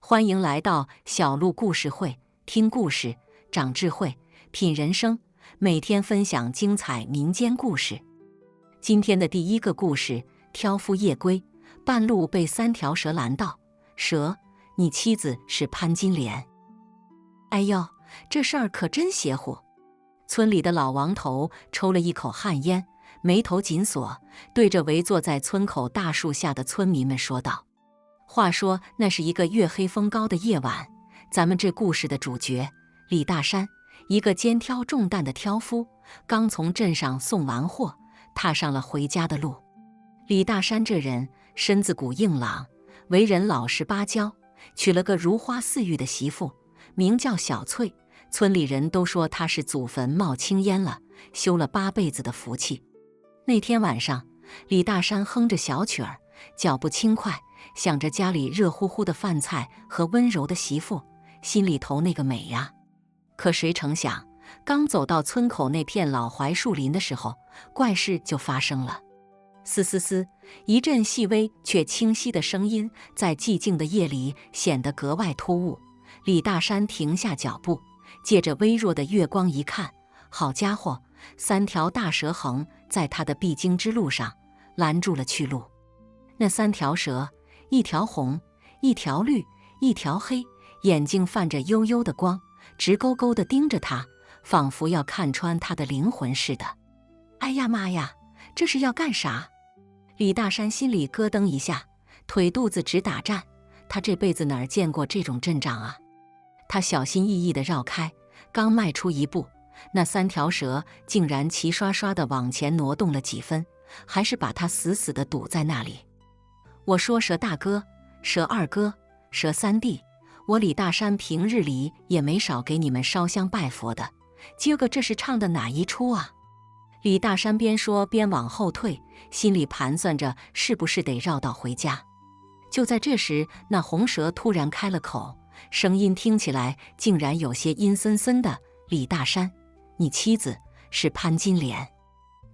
欢迎来到小鹿故事会，听故事，长智慧，品人生。每天分享精彩民间故事。今天的第一个故事：挑夫夜归，半路被3条蛇拦道：“蛇，你妻子是潘金莲。”哎呦，这事儿可真邪乎！村里的老王头抽了一口旱烟，眉头紧锁，对着围坐在村口大树下的村民们说道：“话说那是一个月黑风高的夜晚，咱们这故事的主角李大山，一个肩挑重担的挑夫，刚从镇上送完货，踏上了回家的路。李大山这人身子骨硬朗，为人老实巴交，娶了个如花似玉的媳妇，名叫小翠。村里人都说他是祖坟冒青烟了，修了8辈子的福气。那天晚上，李大山哼着小曲儿，脚步轻快，想着家里热乎乎的饭菜和温柔的媳妇，心里头那个美呀。可谁成想，刚走到村口那片老槐树林的时候，怪事就发生了。嘶嘶嘶，一阵细微却清晰的声音在寂静的夜里显得格外突兀。李大山停下脚步，借着微弱的月光一看，好家伙，3条大蛇横在他的必经之路上，拦住了去路。那3条蛇，一条红，一条绿，一条黑，眼睛泛着幽幽的光，直勾勾地盯着他，仿佛要看穿他的灵魂似的。哎呀妈呀，这是要干啥？李大山心里咯噔一下，腿肚子直打颤。他这辈子哪儿见过这种阵仗啊？他小心翼翼地绕开，刚迈出一步，那3条蛇竟然齐刷刷地往前挪动了几分，还是把他死死地堵在那里。我说蛇大哥，蛇二哥，蛇三弟，我李大山平日里也没少给你们烧香拜佛的，今个这是唱的哪一出啊？李大山边说边往后退，心里盘算着是不是得绕道回家。就在这时，那红蛇突然开了口，声音听起来竟然有些阴森森的：“李大山，你妻子是潘金莲。”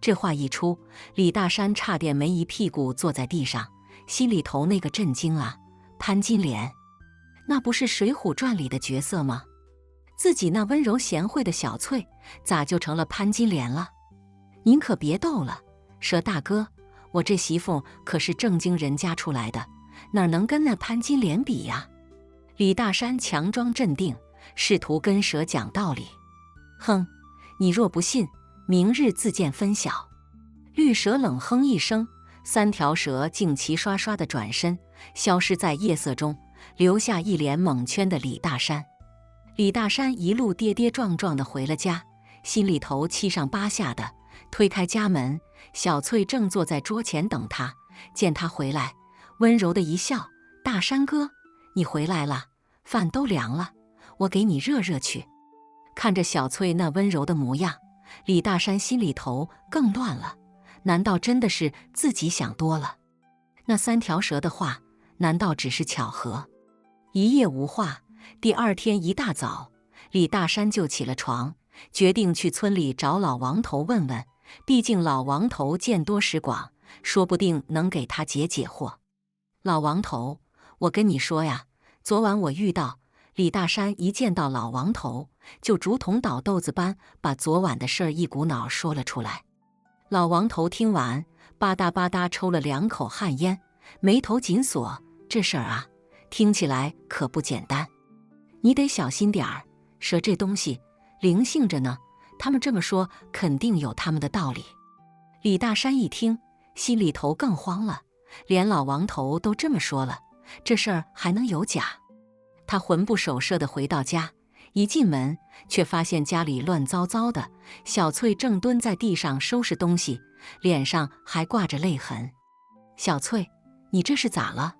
这话一出，李大山差点没一屁股坐在地上，心里头那个震惊啊！潘金莲，那不是《水浒传》里的角色吗？自己那温柔贤惠的小翠，咋就成了潘金莲了？您可别逗了，蛇大哥，我这媳妇可是正经人家出来的，哪能跟那潘金莲比呀？李大山强装镇定，试图跟蛇讲道理。哼，你若不信，明日自见分晓。绿蛇冷哼一声，3条蛇竟齐刷刷地转身，消失在夜色中，留下一脸蒙圈的李大山。李大山一路跌跌撞撞地回了家，心里头七上八下的。推开家门，小翠正坐在桌前等他，见他回来，温柔的一笑：“大山哥，你回来了，饭都凉了，我给你热热去。”看着小翠那温柔的模样，李大山心里头更乱了。难道真的是自己想多了？那3条蛇的话，难道只是巧合？一夜无话，第2天一大早，李大山就起了床，决定去村里找老王头问问，毕竟老王头见多识广，说不定能给他解解惑。老王头，我跟你说呀，昨晚我遇到……李大山一见到老王头，就如同倒豆子般把昨晚的事儿一股脑说了出来。老王头听完，吧嗒吧嗒抽了2口旱烟，眉头紧锁：“这事儿啊，听起来可不简单，你得小心点儿。蛇这东西灵性着呢，他们这么说，肯定有他们的道理。”李大山一听，心里头更慌了，连老王头都这么说了，这事儿还能有假？他魂不守舍地回到家，一进门却发现家里乱糟糟的，小翠正蹲在地上收拾东西，脸上还挂着泪痕。“小翠，你这是咋了？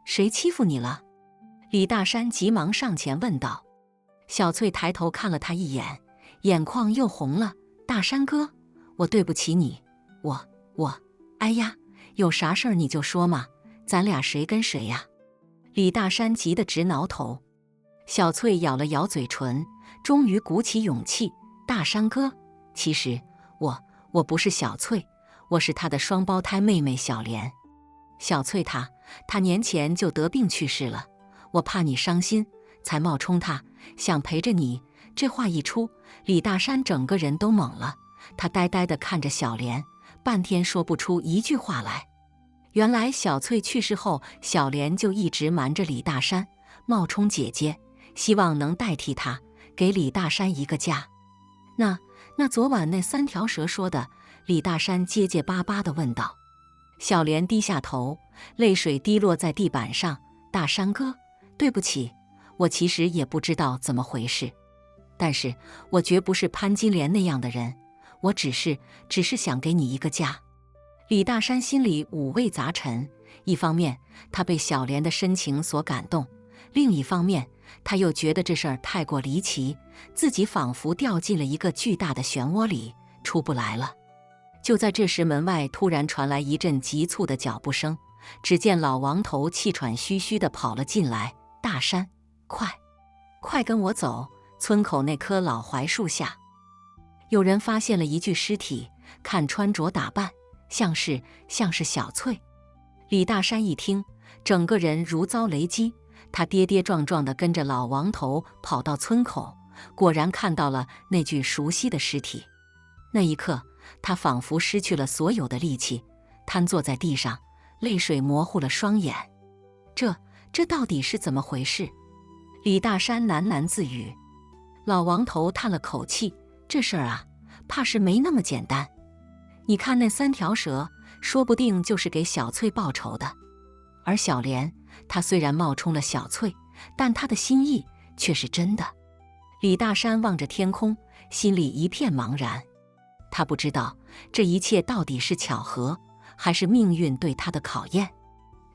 谁欺负你了？”李大山急忙上前问道。小翠抬头看了他一眼，眼眶又红了：“大山哥，我对不起你，哎呀，有啥事儿你就说嘛，咱俩谁跟谁呀？”李大山急得直挠头。小翠咬了咬嘴唇，终于鼓起勇气：“大山哥，其实我不是小翠，我是她的双胞胎妹妹小莲。小翠她年前就得病去世了，我怕你伤心，才冒充他，想陪着你。”这话一出，李大山整个人都懵了，他呆呆地看着小莲，半天说不出一句话来。原来小翠去世后，小莲就一直瞒着李大山，冒充姐姐，希望能代替他，给李大山一个家。那昨晚那3条蛇说的？李大山结结巴巴地问道。小莲低下头，泪水滴落在地板上。大山哥，对不起，我其实也不知道怎么回事，但是我绝不是潘金莲那样的人，我只是想给你一个家。李大山心里五味杂陈，一方面他被小莲的深情所感动，另一方面他又觉得这事儿太过离奇，自己仿佛掉进了一个巨大的漩涡里，出不来了。就在这时，门外突然传来一阵急促的脚步声，只见老王头气喘吁吁地跑了进来。大山，快跟我走，村口那棵老槐树下有人发现了一具尸体，看穿着打扮像是小翠。李大山一听，整个人如遭雷击，他跌跌撞撞地跟着老王头跑到村口，果然看到了那具熟悉的尸体。那一刻，他仿佛失去了所有的力气，瘫坐在地上，泪水模糊了双眼。这到底是怎么回事？李大山喃喃自语。老王头叹了口气，这事儿啊，怕是没那么简单。你看那3条蛇，说不定就是给小翠报仇的。而小莲，她虽然冒充了小翠，但她的心意却是真的。李大山望着天空，心里一片茫然。他不知道这一切到底是巧合，还是命运对他的考验。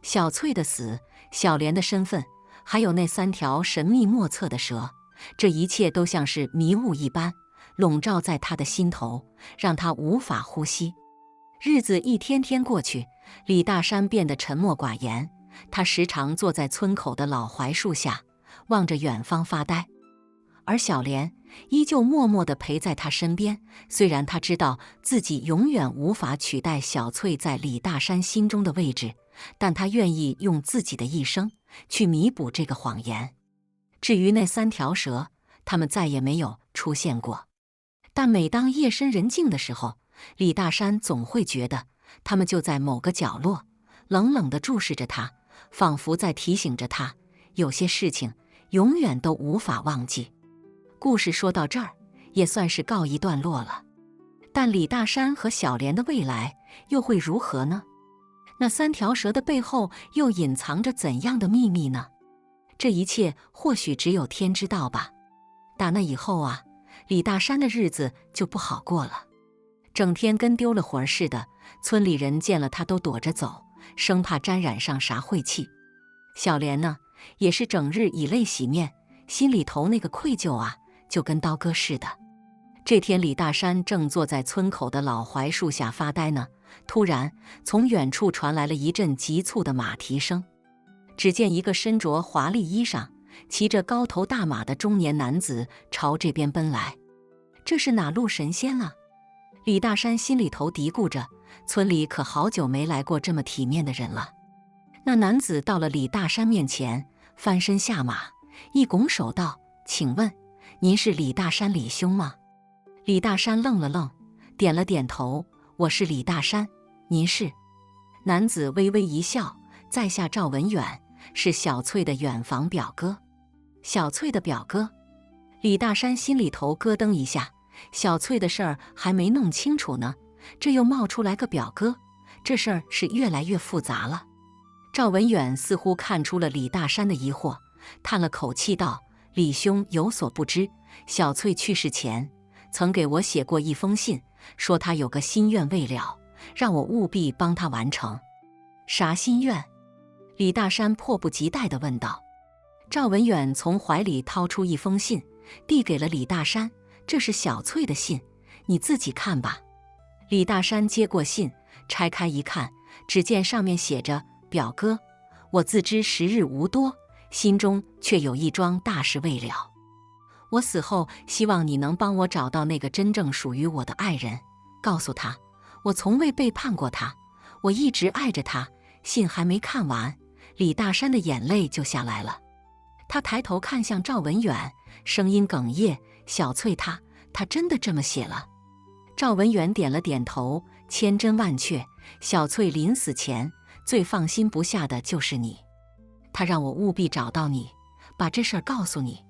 小翠的死，小莲的身份，还有那3条神秘莫测的蛇，这一切都像是迷雾一般，笼罩在他的心头，让他无法呼吸。日子一天天过去，李大山变得沉默寡言，他时常坐在村口的老槐树下，望着远方发呆。而小莲依旧默默地陪在他身边，虽然他知道自己永远无法取代小翠在李大山心中的位置，但他愿意用自己的一生去弥补这个谎言。至于那3条蛇，他们再也没有出现过。但每当夜深人静的时候，李大山总会觉得他们就在某个角落，冷冷地注视着他，仿佛在提醒着他，有些事情永远都无法忘记。故事说到这儿，也算是告一段落了。但李大山和小莲的未来又会如何呢？那3条蛇的背后又隐藏着怎样的秘密呢？这一切或许只有天知道吧。打那以后啊，李大山的日子就不好过了，整天跟丢了魂似的，村里人见了他都躲着走，生怕沾染上啥晦气。小莲呢，也是整日以泪洗面，心里头那个愧疚啊，就跟刀割似的。这天，李大山正坐在村口的老槐树下发呆呢，突然从远处传来了一阵急促的马蹄声。只见一个身着华丽衣裳、骑着高头大马的中年男子朝这边奔来。这是哪路神仙啊？李大山心里头嘀咕着，村里可好久没来过这么体面的人了。那男子到了李大山面前，翻身下马，一拱手道：“请问您是李大山李兄吗？”李大山愣了愣，点了点头：“我是李大山，您是？”男子微微一笑：“在下赵文远，是小翠的远房表哥。”小翠的表哥？李大山心里头咯噔一下，小翠的事儿还没弄清楚呢，这又冒出来个表哥，这事儿是越来越复杂了。赵文远似乎看出了李大山的疑惑，叹了口气道：“李兄有所不知，小翠去世前曾给我写过一封信，说她有个心愿未了，让我务必帮她完成。”“啥心愿？”李大山迫不及待地问道。赵文远从怀里掏出一封信，递给了李大山：“这是小翠的信，你自己看吧。”李大山接过信，拆开一看，只见上面写着：“表哥，我自知时日无多，心中却有一桩大事未了。我死后，希望你能帮我找到那个真正属于我的爱人，告诉他，我从未背叛过他，我一直爱着他。”信还没看完，李大山的眼泪就下来了。他抬头看向赵文远，声音哽咽：“小翠她真的这么写了？”赵文远点了点头，千真万确。小翠临死前最放心不下的就是你，他让我务必找到你，把这事儿告诉你。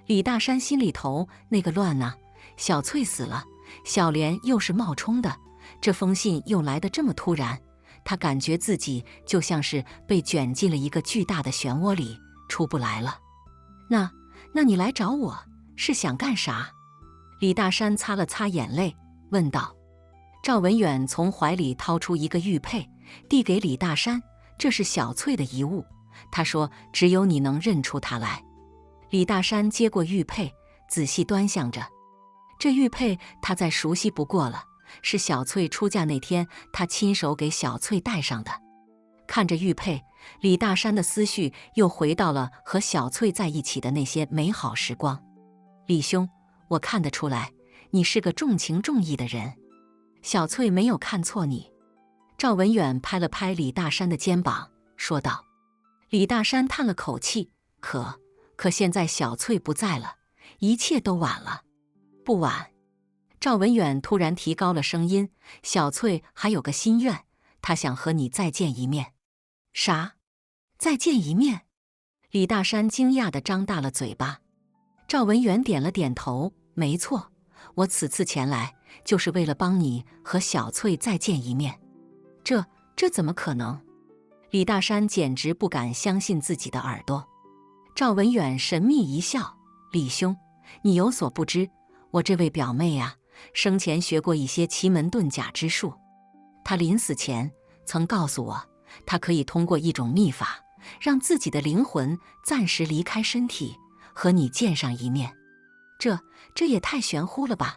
李大山心里头那个乱呐，小翠死了，小莲又是冒充的，这封信又来得这么突然，他感觉自己就像是被卷进了一个巨大的漩涡里，出不来了。那你来找我是想干啥？李大山擦了擦眼泪，问道。赵文远从怀里掏出一个玉佩，递给李大山，这是小翠的遗物，他说只有你能认出她来。李大山接过玉佩，仔细端详着，这玉佩他再熟悉不过了，是小翠出嫁那天他亲手给小翠戴上的。看着玉佩，李大山的思绪又回到了和小翠在一起的那些美好时光。李兄，我看得出来，你是个重情重义的人，小翠没有看错你。赵文远拍了拍李大山的肩膀，说道。李大山叹了口气，可现在小翠不在了，一切都晚了。不晚。赵文远突然提高了声音，小翠还有个心愿，她想和你再见一面。啥？再见一面？李大山惊讶地张大了嘴巴。赵文远点了点头，没错，我此次前来就是为了帮你和小翠再见一面。这怎么可能？李大山简直不敢相信自己的耳朵。赵文远神秘一笑，李兄，你有所不知，我这位表妹啊，生前学过一些奇门遁甲之术。她临死前曾告诉我，她可以通过一种秘法，让自己的灵魂暂时离开身体，和你见上一面。这也太玄乎了吧！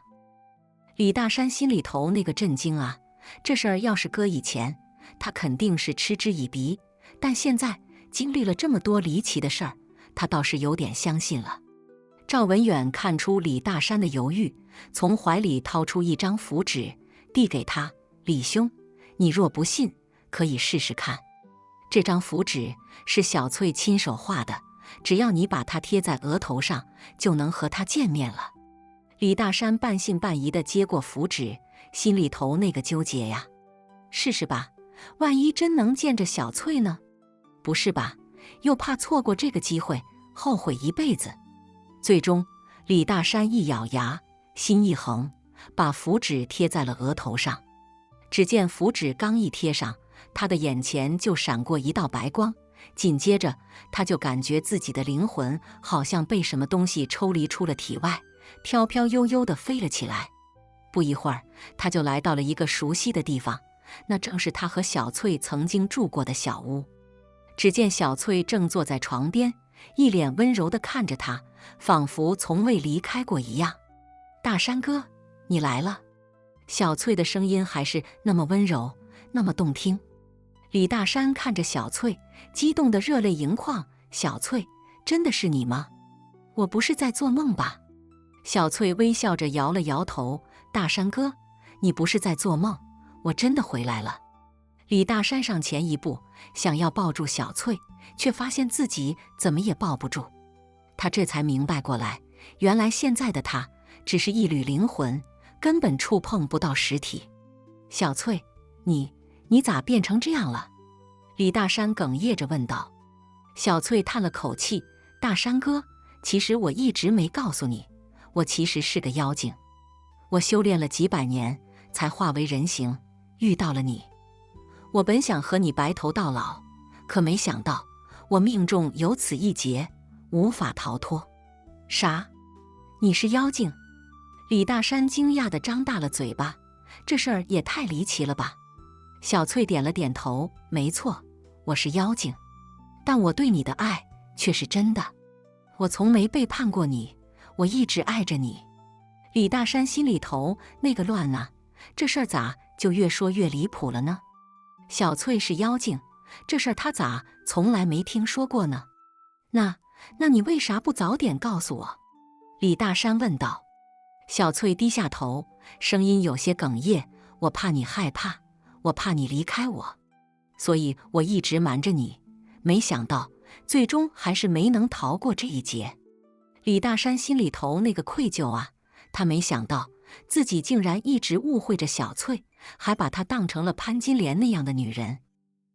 李大山心里头那个震惊啊，这事儿要是搁以前，他肯定是嗤之以鼻，但现在经历了这么多离奇的事儿，他倒是有点相信了。赵文远看出李大山的犹豫，从怀里掏出一张符纸，递给他：“李兄，你若不信，可以试试看。这张符纸是小翠亲手画的，只要你把它贴在额头上，就能和她见面了。”李大山半信半疑地接过符纸，心里头那个纠结呀。试试吧，万一真能见着小翠呢？不是吧，又怕错过这个机会，后悔一辈子。最终，李大山一咬牙，心一横，把符纸贴在了额头上。只见符纸刚一贴上，他的眼前就闪过一道白光，紧接着他就感觉自己的灵魂好像被什么东西抽离出了体外，飘飘悠悠地飞了起来。不一会儿，他就来到了一个熟悉的地方，那正是他和小翠曾经住过的小屋。只见小翠正坐在床边，一脸温柔地看着他，仿佛从未离开过一样。大山哥，你来了。小翠的声音还是那么温柔，那么动听。李大山看着小翠，激动得热泪盈眶。小翠，真的是你吗？我不是在做梦吧？小翠微笑着摇了摇头。大山哥，你不是在做梦，我真的回来了。李大山上前一步，想要抱住小翠，却发现自己怎么也抱不住。他这才明白过来，原来现在的他只是一缕灵魂，根本触碰不到实体。小翠，你咋变成这样了？李大山哽咽着问道。小翠叹了口气，大山哥，其实我一直没告诉你，我其实是个妖精。我修炼了几百年，才化为人形，遇到了你。我本想和你白头到老，可没想到我命中有此一劫，无法逃脱。啥？你是妖精？李大山惊讶地张大了嘴巴，这事儿也太离奇了吧。小翠点了点头，没错，我是妖精，但我对你的爱却是真的。我从没背叛过你，我一直爱着你。李大山心里头那个乱啊，这事儿咋就越说越离谱了呢？小翠是妖精，这事儿他咋从来没听说过呢？那你为啥不早点告诉我？李大山问道。小翠低下头，声音有些哽咽，我怕你害怕，我怕你离开我，所以我一直瞒着你，没想到最终还是没能逃过这一劫。李大山心里头那个愧疚啊，他没想到自己竟然一直误会着小翠，还把她当成了潘金莲那样的女人。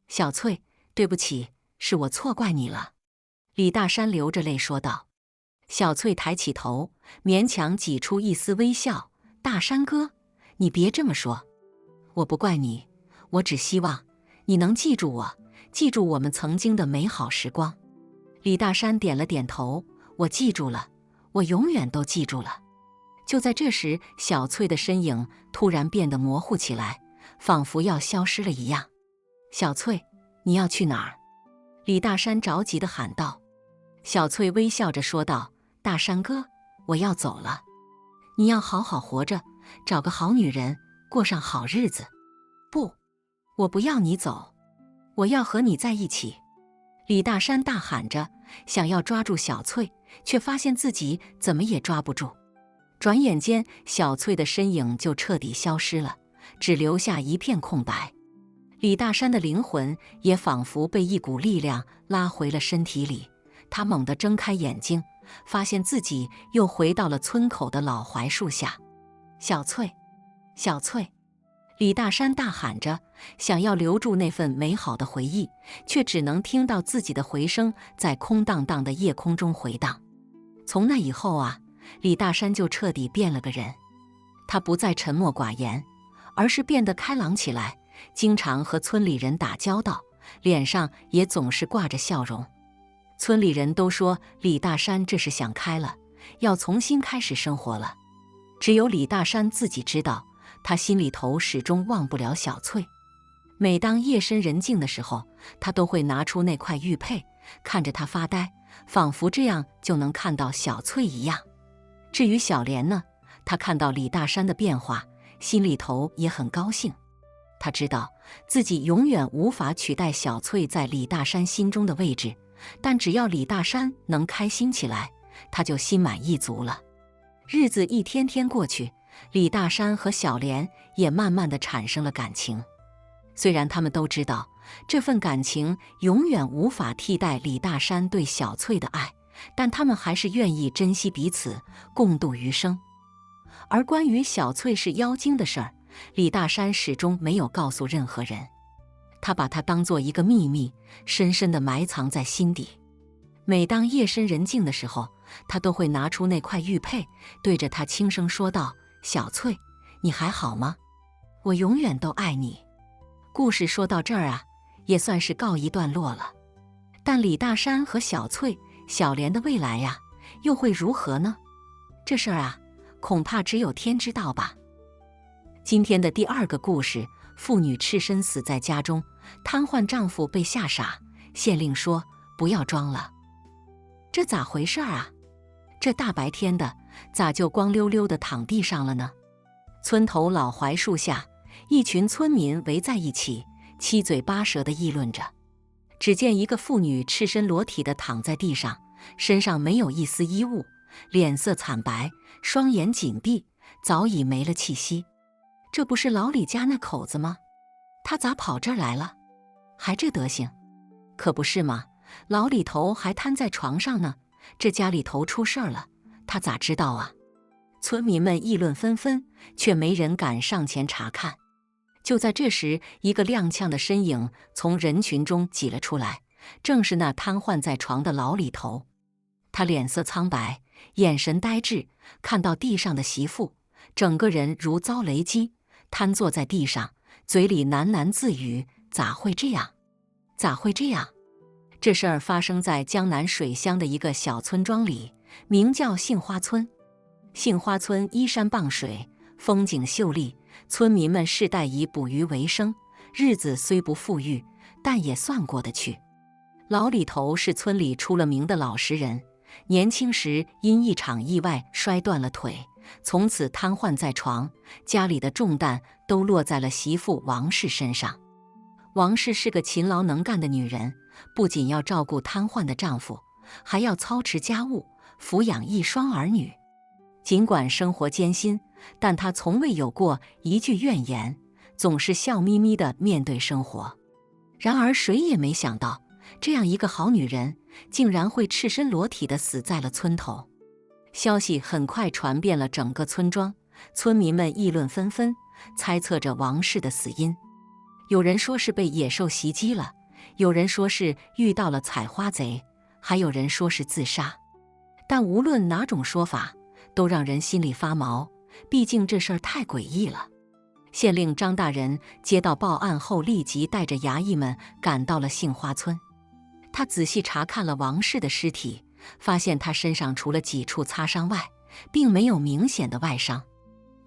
小翠，对不起，是我错怪你了。李大山流着泪说道。小翠抬起头，勉强挤出一丝微笑：“大山哥，你别这么说，我不怪你，我只希望你能记住我，记住我们曾经的美好时光。”李大山点了点头：“我记住了，我永远都记住了。”就在这时，小翠的身影突然变得模糊起来，仿佛要消失了一样。“小翠，你要去哪儿？”李大山着急地喊道。小翠微笑着说道：“大山哥，我要走了，你要好好活着，找个好女人，过上好日子。”“不，我不要你走，我要和你在一起。”李大山大喊着，想要抓住小翠，却发现自己怎么也抓不住。转眼间，小翠的身影就彻底消失了，只留下一片空白。李大山的灵魂也仿佛被一股力量拉回了身体里，他猛地睁开眼睛，发现自己又回到了村口的老槐树下。“小翠，小翠！”李大山大喊着，想要留住那份美好的回忆，却只能听到自己的回声在空荡荡的夜空中回荡。从那以后啊，李大山就彻底变了个人。他不再沉默寡言，而是变得开朗起来，经常和村里人打交道，脸上也总是挂着笑容。村里人都说李大山这是想开了，要重新开始生活了。只有李大山自己知道，他心里头始终忘不了小翠。每当夜深人静的时候，他都会拿出那块玉佩，看着她发呆，仿佛这样就能看到小翠一样。至于小莲呢，她看到李大山的变化，心里头也很高兴。她知道自己永远无法取代小翠在李大山心中的位置，但只要李大山能开心起来，她就心满意足了。日子一天天过去，李大山和小莲也慢慢地产生了感情。虽然他们都知道这份感情永远无法替代李大山对小翠的爱，但他们还是愿意珍惜彼此，共度余生。而关于小翠是妖精的事儿，李大山始终没有告诉任何人，他把它当作一个秘密，深深地埋藏在心底。每当夜深人静的时候，他都会拿出那块玉佩，对着她轻声说道：“小翠，你还好吗？我永远都爱你。”故事说到这儿啊，也算是告一段落了。但李大山和小翠、小莲的未来呀，又会如何呢？这事儿啊，恐怕只有天知道吧。今天的第二个故事，妇女赤身死在家中，瘫痪丈夫被吓傻，县令说不要装了。这咋回事啊？这大白天的，咋就光溜溜的躺地上了呢？村头老槐树下，一群村民围在一起，七嘴八舌地议论着。只见一个妇女赤身裸体地躺在地上，身上没有一丝衣物，脸色惨白，双眼紧闭，早已没了气息。这不是老李家那口子吗？他咋跑这儿来了？还这德行？可不是嘛，老李头还瘫在床上呢，这家里头出事儿了，他咋知道啊？村民们议论纷纷，却没人敢上前查看。就在这时，一个踉跄的身影从人群中挤了出来，正是那瘫痪在床的老李头。他脸色苍白，眼神呆滞，看到地上的媳妇，整个人如遭雷击，瘫坐在地上，嘴里喃喃自语：“咋会这样？咋会这样？”这事儿发生在江南水乡的一个小村庄里，名叫杏花村。杏花村依山傍水，风景秀丽，村民们世代以捕鱼为生，日子虽不富裕，但也算过得去。老李头是村里出了名的老实人，年轻时因一场意外摔断了腿，从此瘫痪在床，家里的重担都落在了媳妇王氏身上。王氏是个勤劳能干的女人，不仅要照顾瘫痪的丈夫，还要操持家务，抚养一双儿女。尽管生活艰辛，但她从未有过一句怨言，总是笑眯眯地面对生活。然而谁也没想到，这样一个好女人，竟然会赤身裸体地死在了村头。消息很快传遍了整个村庄，村民们议论纷纷，猜测着王氏的死因。有人说是被野兽袭击了，有人说是遇到了采花贼，还有人说是自杀。但无论哪种说法，都让人心里发毛，毕竟这事儿太诡异了。县令张大人接到报案后，立即带着衙役们赶到了杏花村。他仔细查看了王氏的尸体，发现他身上除了几处擦伤外，并没有明显的外伤，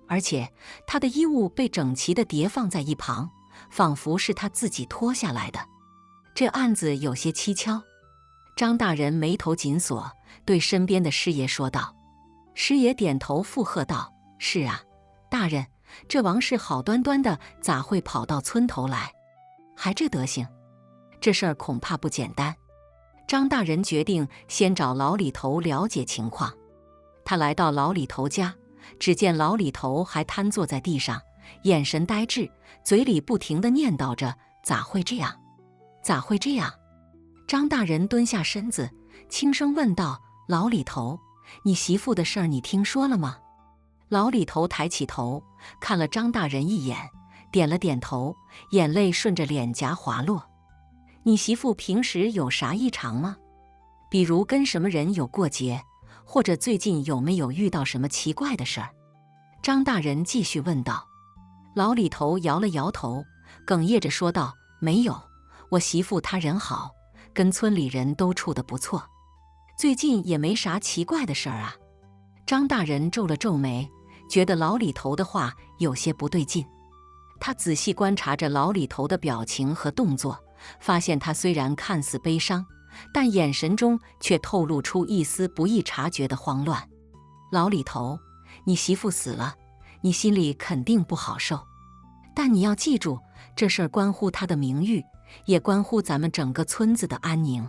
而且他的衣物被整齐地叠放在一旁，仿佛是他自己脱下来的。这案子有些蹊跷。张大人眉头紧锁，对身边的师爷说道。师爷点头附和道：“是啊，大人，这王氏好端端的咋会跑到村头来？还这德行，这事儿恐怕不简单。”张大人决定先找老李头了解情况。他来到老李头家，只见老李头还瘫坐在地上，眼神呆滞，嘴里不停地念叨着：“咋会这样？咋会这样？”张大人蹲下身子，轻声问道：“老李头，你媳妇的事儿你听说了吗？”老李头抬起头，看了张大人一眼，点了点头，眼泪顺着脸颊滑落。“你媳妇平时有啥异常吗？比如跟什么人有过节，或者最近有没有遇到什么奇怪的事儿？”张大人继续问道。老李头摇了摇头，哽咽着说道：“没有，我媳妇她人好，跟村里人都处得不错，最近也没啥奇怪的事儿啊。”张大人皱了皱眉，觉得老李头的话有些不对劲。他仔细观察着老李头的表情和动作，发现他虽然看似悲伤，但眼神中却透露出一丝不易察觉的慌乱。“老李头，你媳妇死了，你心里肯定不好受，但你要记住，这事儿关乎她的名誉，也关乎咱们整个村子的安宁。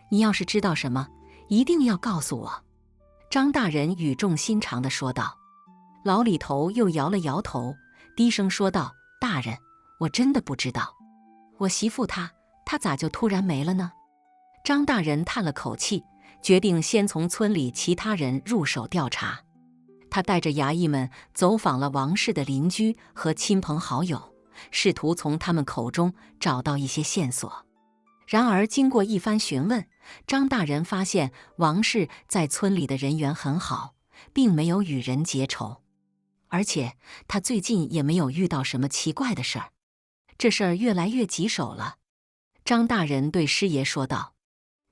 你要是知道什么，一定要告诉我。”张大人语重心长地说道。老李头又摇了摇头，低声说道：“大人，我真的不知道，我媳妇她咋就突然没了呢？”张大人叹了口气，决定先从村里其他人入手调查。他带着衙役们走访了王氏的邻居和亲朋好友，试图从他们口中找到一些线索。然而经过一番询问，张大人发现王氏在村里的人缘很好，并没有与人结仇，而且他最近也没有遇到什么奇怪的事儿。这事儿越来越棘手了。张大人对师爷说道。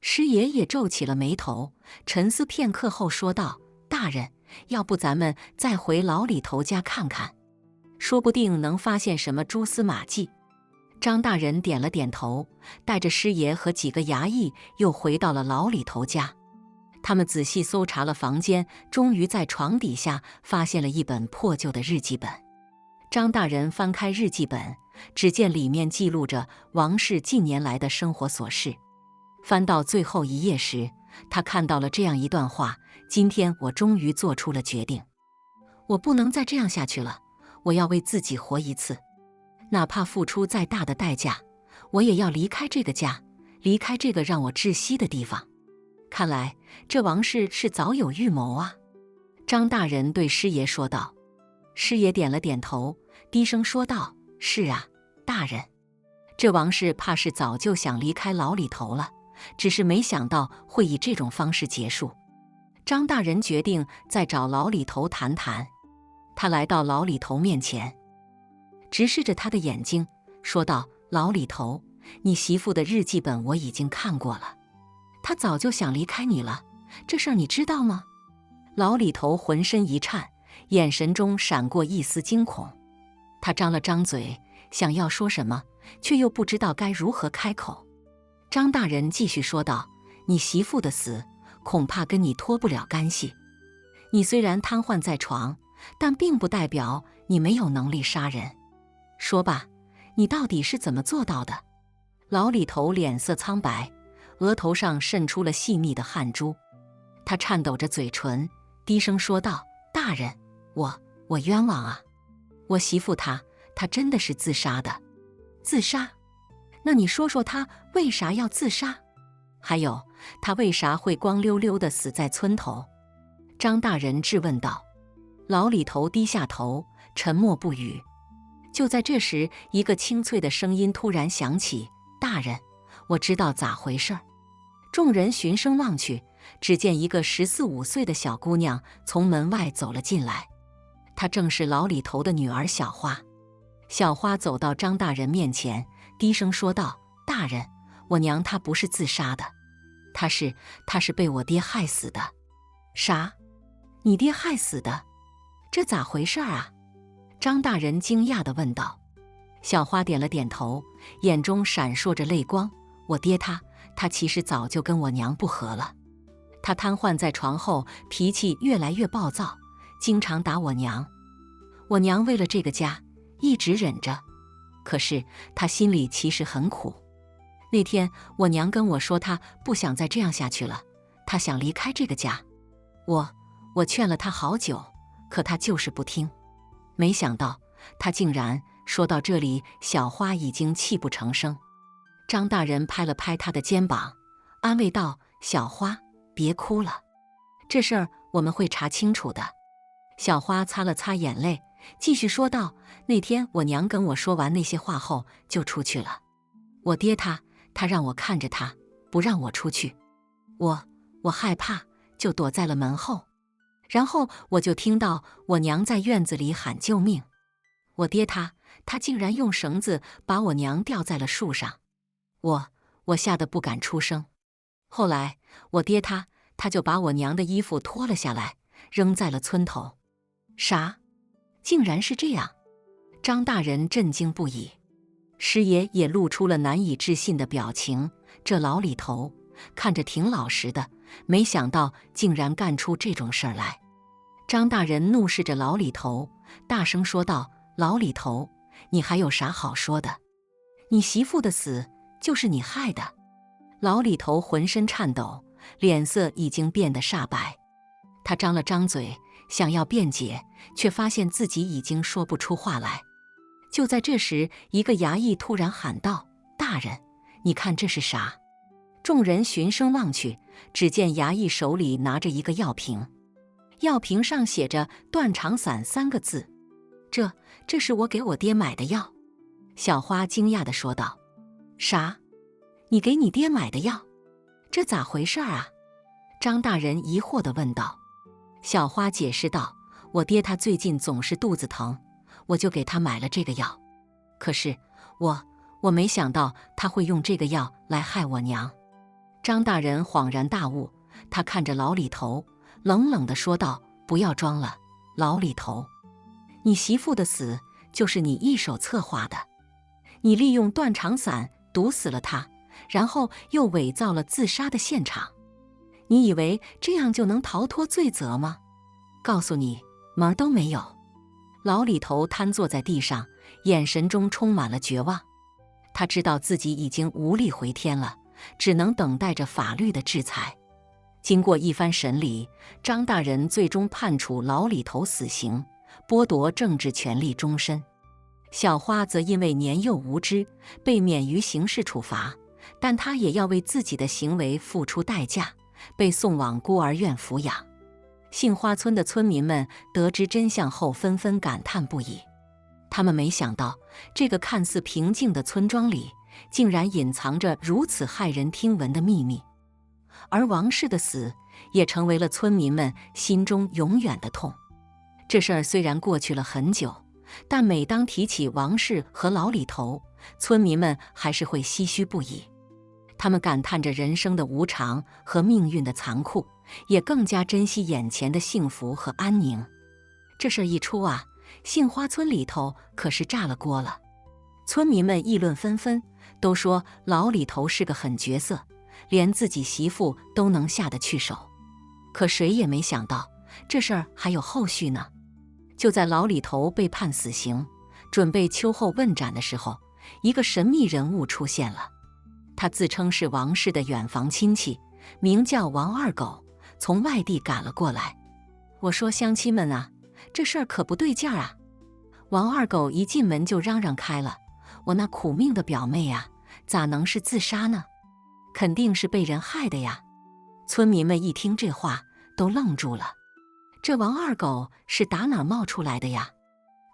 师爷也皱起了眉头，沉思片刻后说道：“大人，要不咱们再回老李头家看看，说不定能发现什么蛛丝马迹。”张大人点了点头，带着师爷和几个衙役又回到了老李头家。他们仔细搜查了房间，终于在床底下发现了一本破旧的日记本。张大人翻开日记本，只见里面记录着王氏近年来的生活琐事。翻到最后一页时，他看到了这样一段话：“今天我终于做出了决定，我不能再这样下去了，我要为自己活一次，哪怕付出再大的代价，我也要离开这个家，离开这个让我窒息的地方。”看来这王氏是早有预谋啊。张大人对师爷说道。师爷点了点头，低声说道：“是啊，大人，这王氏怕是早就想离开老李头了，只是没想到会以这种方式结束。”张大人决定再找老李头谈谈。他来到老李头面前，直视着他的眼睛，说道：“老李头，你媳妇的日记本我已经看过了，她早就想离开你了，这事儿你知道吗？”老李头浑身一颤，眼神中闪过一丝惊恐。他张了张嘴，想要说什么，却又不知道该如何开口。张大人继续说道：“你媳妇的死恐怕跟你脱不了干系。你虽然瘫痪在床，但并不代表你没有能力杀人。说吧，你到底是怎么做到的？”老李头脸色苍白，额头上渗出了细密的汗珠。他颤抖着嘴唇，低声说道：“大人，我冤枉啊！我媳妇她真的是自杀的。”自杀？那你说说他为啥要自杀？还有，他为啥会光溜溜地死在村头？张大人质问道。老李头低下头，沉默不语。就在这时，一个清脆的声音突然响起：“大人，我知道咋回事儿。”众人循声望去，只见一个14、15岁的小姑娘从门外走了进来，她正是老李头的女儿小花。小花走到张大人面前，低声说道：“大人，我娘她不是自杀的，她是被我爹害死的。”“啥？你爹害死的？这咋回事啊？”张大人惊讶地问道。小花点了点头，眼中闪烁着泪光：“我爹他其实早就跟我娘不和了，他瘫痪在床后，脾气越来越暴躁，经常打我娘。我娘为了这个家一直忍着，可是她心里其实很苦。那天我娘跟我说她不想再这样下去了，她想离开这个家。我劝了她好久，可她就是不听。没想到她竟然……”说到这里，小花已经泣不成声。张大人拍了拍她的肩膀，安慰道：“小花，别哭了，这事儿我们会查清楚的。”小花擦了擦眼泪，继续说道：“那天我娘跟我说完那些话后就出去了，我爹他让我看着他，不让我出去。我害怕，就躲在了门后。然后我就听到我娘在院子里喊救命。我爹他竟然用绳子把我娘吊在了树上，我吓得不敢出声。后来我爹他就把我娘的衣服脱了下来，扔在了村头。”“啥？竟然是这样？”张大人震惊不已，师爷也露出了难以置信的表情。这老李头看着挺老实的，没想到竟然干出这种事儿来。张大人怒视着老李头，大声说道：“老李头，你还有啥好说的？你媳妇的死就是你害的。”老李头浑身颤抖，脸色已经变得煞白。他张了张嘴，想要辩解，却发现自己已经说不出话来。就在这时，一个衙役突然喊道：“大人，你看这是啥？”众人循声望去，只见衙役手里拿着一个药瓶，药瓶上写着“断肠散”3个字。这是我给我爹买的药。小花惊讶地说道：“啥？你给你爹买的药？这咋回事啊？”张大人疑惑地问道。小花解释道：“我爹他最近总是肚子疼，我就给他买了这个药。可是我没想到他会用这个药来害我娘。”张大人恍然大悟，他看着老李头，冷冷地说道：“不要装了，老李头，你媳妇的死就是你一手策划的。你利用断肠散毒死了她，然后又伪造了自杀的现场。你以为这样就能逃脱罪责吗？告诉你，门儿都没有。”老李头瘫坐在地上，眼神中充满了绝望。他知道自己已经无力回天了，只能等待着法律的制裁。经过一番审理，张大人最终判处老李头死刑，剥夺政治权利终身。小花则因为年幼无知，被免于刑事处罚，但她也要为自己的行为付出代价，被送往孤儿院抚养。杏花村的村民们得知真相后，纷纷感叹不已。他们没想到，这个看似平静的村庄里，竟然隐藏着如此骇人听闻的秘密。而王氏的死，也成为了村民们心中永远的痛。这事儿虽然过去了很久，但每当提起王氏和老李头，村民们还是会唏嘘不已。他们感叹着人生的无常和命运的残酷，也更加珍惜眼前的幸福和安宁。这事儿一出啊，杏花村里头可是炸了锅了。村民们议论纷纷，都说老李头是个狠角色，连自己媳妇都能下得去手。可谁也没想到，这事儿还有后续呢。就在老李头被判死刑，准备秋后问斩的时候，一个神秘人物出现了。他自称是王氏的远房亲戚，名叫王二狗，从外地赶了过来。我说乡亲们啊，这事儿可不对劲儿啊！王二狗一进门就嚷嚷开了：“我那苦命的表妹啊，咋能是自杀呢？肯定是被人害的呀！村民们一听这话，都愣住了。这王二狗是打哪儿冒出来的呀？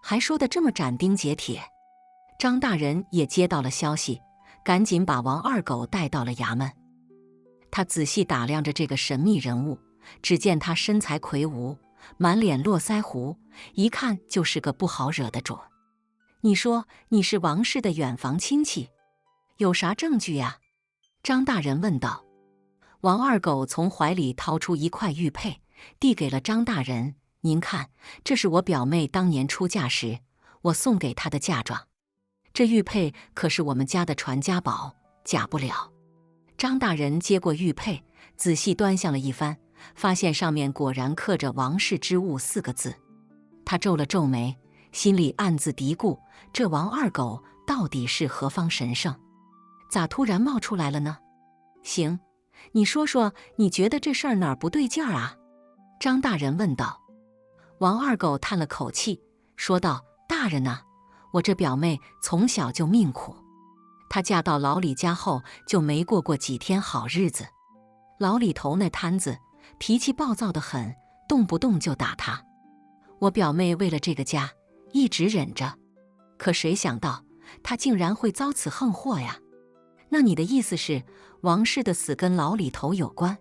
还说得这么斩钉截铁。张大人也接到了消息，赶紧把王二狗带到了衙门。他仔细打量着这个神秘人物，只见他身材魁梧，满脸络腮胡，一看就是个不好惹的种。你说你是王氏的远房亲戚，有啥证据呀？张大人问道。王二狗从怀里掏出一块玉佩，递给了张大人。您看，这是我表妹当年出嫁时我送给她的嫁妆。这玉佩可是我们家的传家宝，假不了。张大人接过玉佩，仔细端详了一番，发现上面果然刻着王氏之物4个字。他皱了皱眉，心里暗自嘀咕，这王二狗到底是何方神圣，咋突然冒出来了呢？行，你说说，你觉得这事儿哪儿不对劲儿啊？张大人问道。王二狗叹了口气，说道：大人呐，我这表妹从小就命苦，她嫁到老李家后就没过过几天好日子。老李头那摊子脾气暴躁得很，动不动就打她。我表妹为了这个家一直忍着，可谁想到她竟然会遭此横祸呀？那你的意思是王氏的死跟老李头有关？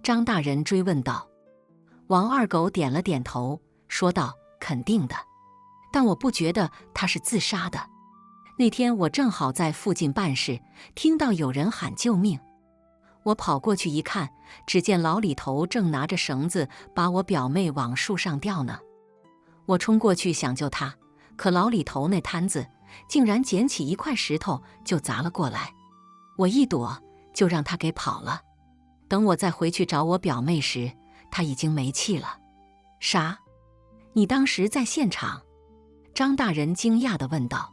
张大人追问道。王二狗点了点头，说道：肯定的，但我不觉得他是自杀的。那天我正好在附近办事，听到有人喊救命，我跑过去一看，只见老李头正拿着绳子把我表妹往树上吊呢。我冲过去想救他，可老李头那摊子竟然捡起一块石头就砸了过来，我一躲就让他给跑了。等我再回去找我表妹时，他已经没气了。啥？你当时在现场？张大人惊讶地问道。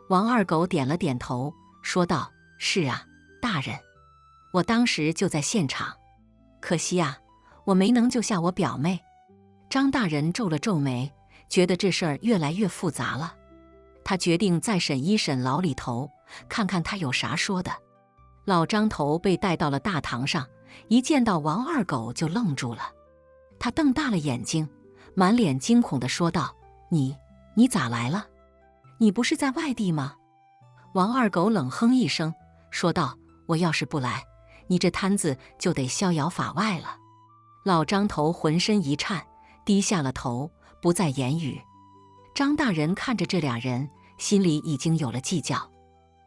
王二狗点了点头，说道：是啊，大人，我当时就在现场，可惜啊，我没能救下我表妹。张大人皱了皱眉，觉得这事儿越来越复杂了。他决定再审一审老李头，看看他有啥说的。老张头被带到了大堂上，一见到王二狗就愣住了。他瞪大了眼睛，满脸惊恐地说道：你咋来了？你不是在外地吗？王二狗冷哼一声，说道：我要是不来，你这摊子就得逍遥法外了。老张头浑身一颤，低下了头，不再言语。张大人看着这俩人，心里已经有了计较。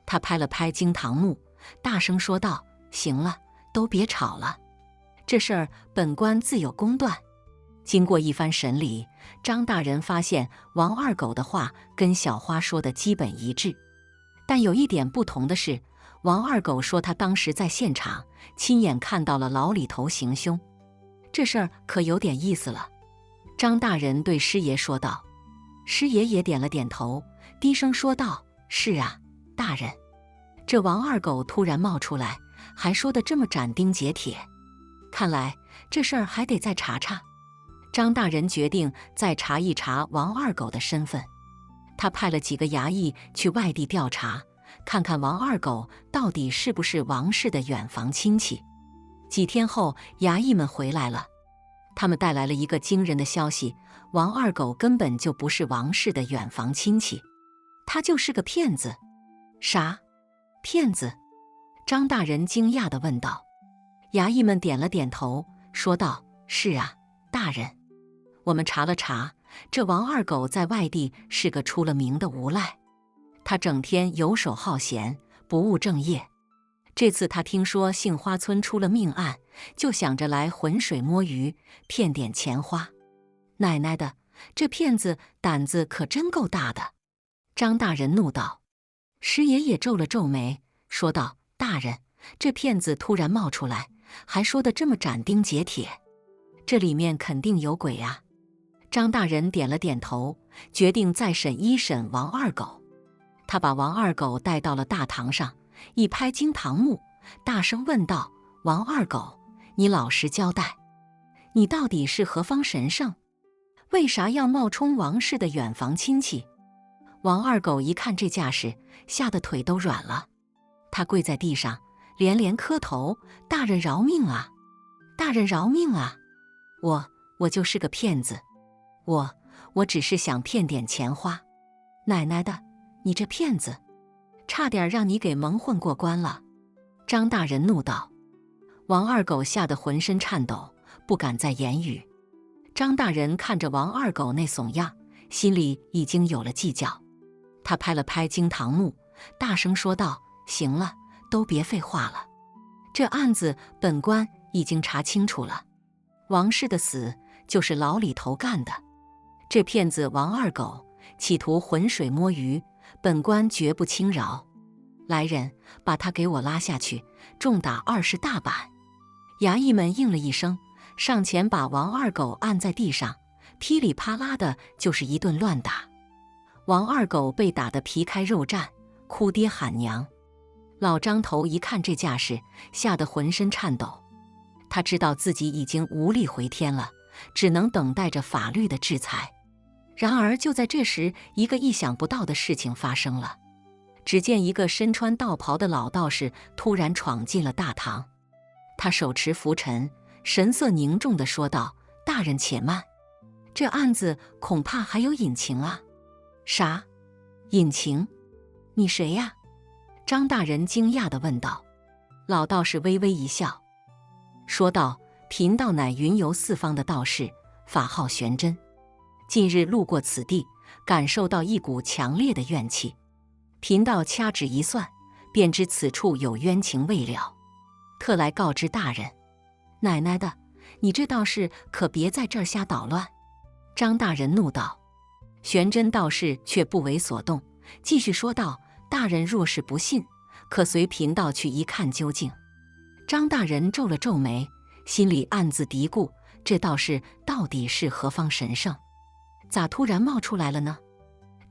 他拍了拍惊堂木，大声说道：行了，都别吵了，这事儿本官自有公断。经过一番审理，张大人发现王二狗的话跟小花说的基本一致，但有一点不同的是，王二狗说他当时在现场亲眼看到了老李头行凶。这事儿可有点意思了。张大人对师爷说道。师爷也点了点头，低声说道：是啊，大人。这王二狗突然冒出来，还说得这么斩钉截铁，看来这事儿还得再查查。张大人决定再查一查王二狗的身份。他派了几个衙役去外地调查，看看王二狗到底是不是王氏的远房亲戚。几天后，衙役们回来了，他们带来了一个惊人的消息：王二狗根本就不是王氏的远房亲戚，他就是个骗子。啥？骗子？张大人惊讶地问道。衙役们点了点头，说道：是啊，大人。我们查了查，这王二狗在外地是个出了名的无赖，他整天游手好闲，不务正业。这次他听说杏花村出了命案，就想着来浑水摸鱼，骗点钱花。奶奶的，这骗子胆子可真够大的！张大人怒道。师爷也皱了皱眉，说道：大人，这骗子突然冒出来，还说得这么斩钉截铁，这里面肯定有鬼啊！张大人点了点头，决定再审一审王二狗。他把王二狗带到了大堂上，一拍惊堂木，大声问道：王二狗，你老实交代，你到底是何方神圣？为啥要冒充王氏的远房亲戚？王二狗一看这架势，吓得腿都软了。他跪在地上，连连磕头：“大人饶命啊！大人饶命啊！我就是个骗子，我只是想骗点钱花。奶奶的，你这骗子，差点让你给蒙混过关了！”张大人怒道。王二狗吓得浑身颤抖，不敢再言语。张大人看着王二狗那怂样，心里已经有了计较。他拍了拍惊堂木，大声说道：“行了，都别废话了，这案子本官已经查清楚了，王氏的死就是老李头干的。这骗子王二狗企图浑水摸鱼，本官绝不轻饶。来人，把他给我拉下去，重打20大板！”衙役们应了一声，上前把王二狗按在地上，噼里啪啦的就是一顿乱打。王二狗被打得皮开肉绽，哭爹喊娘。老张头一看这架势，吓得浑身颤抖。他知道自己已经无力回天了，只能等待着法律的制裁。然而就在这时，一个意想不到的事情发生了。只见一个身穿道袍的老道士突然闯进了大堂。他手持拂尘，神色凝重地说道：“大人且慢，这案子恐怕还有隐情啊！”“啥？隐情？你谁呀？”张大人惊讶地问道。老道士微微一笑，说道：“贫道乃云游四方的道士，法号玄真。近日路过此地，感受到一股强烈的怨气。贫道掐指一算，便知此处有冤情未了，特来告知大人。”“奶奶的，你这道士可别在这儿瞎捣乱！”张大人怒道。玄真道士却不为所动，继续说道：“大人若是不信，可随贫道去一看究竟。”张大人皱了皱眉，心里暗自嘀咕：这道士到底是何方神圣？咋突然冒出来了呢？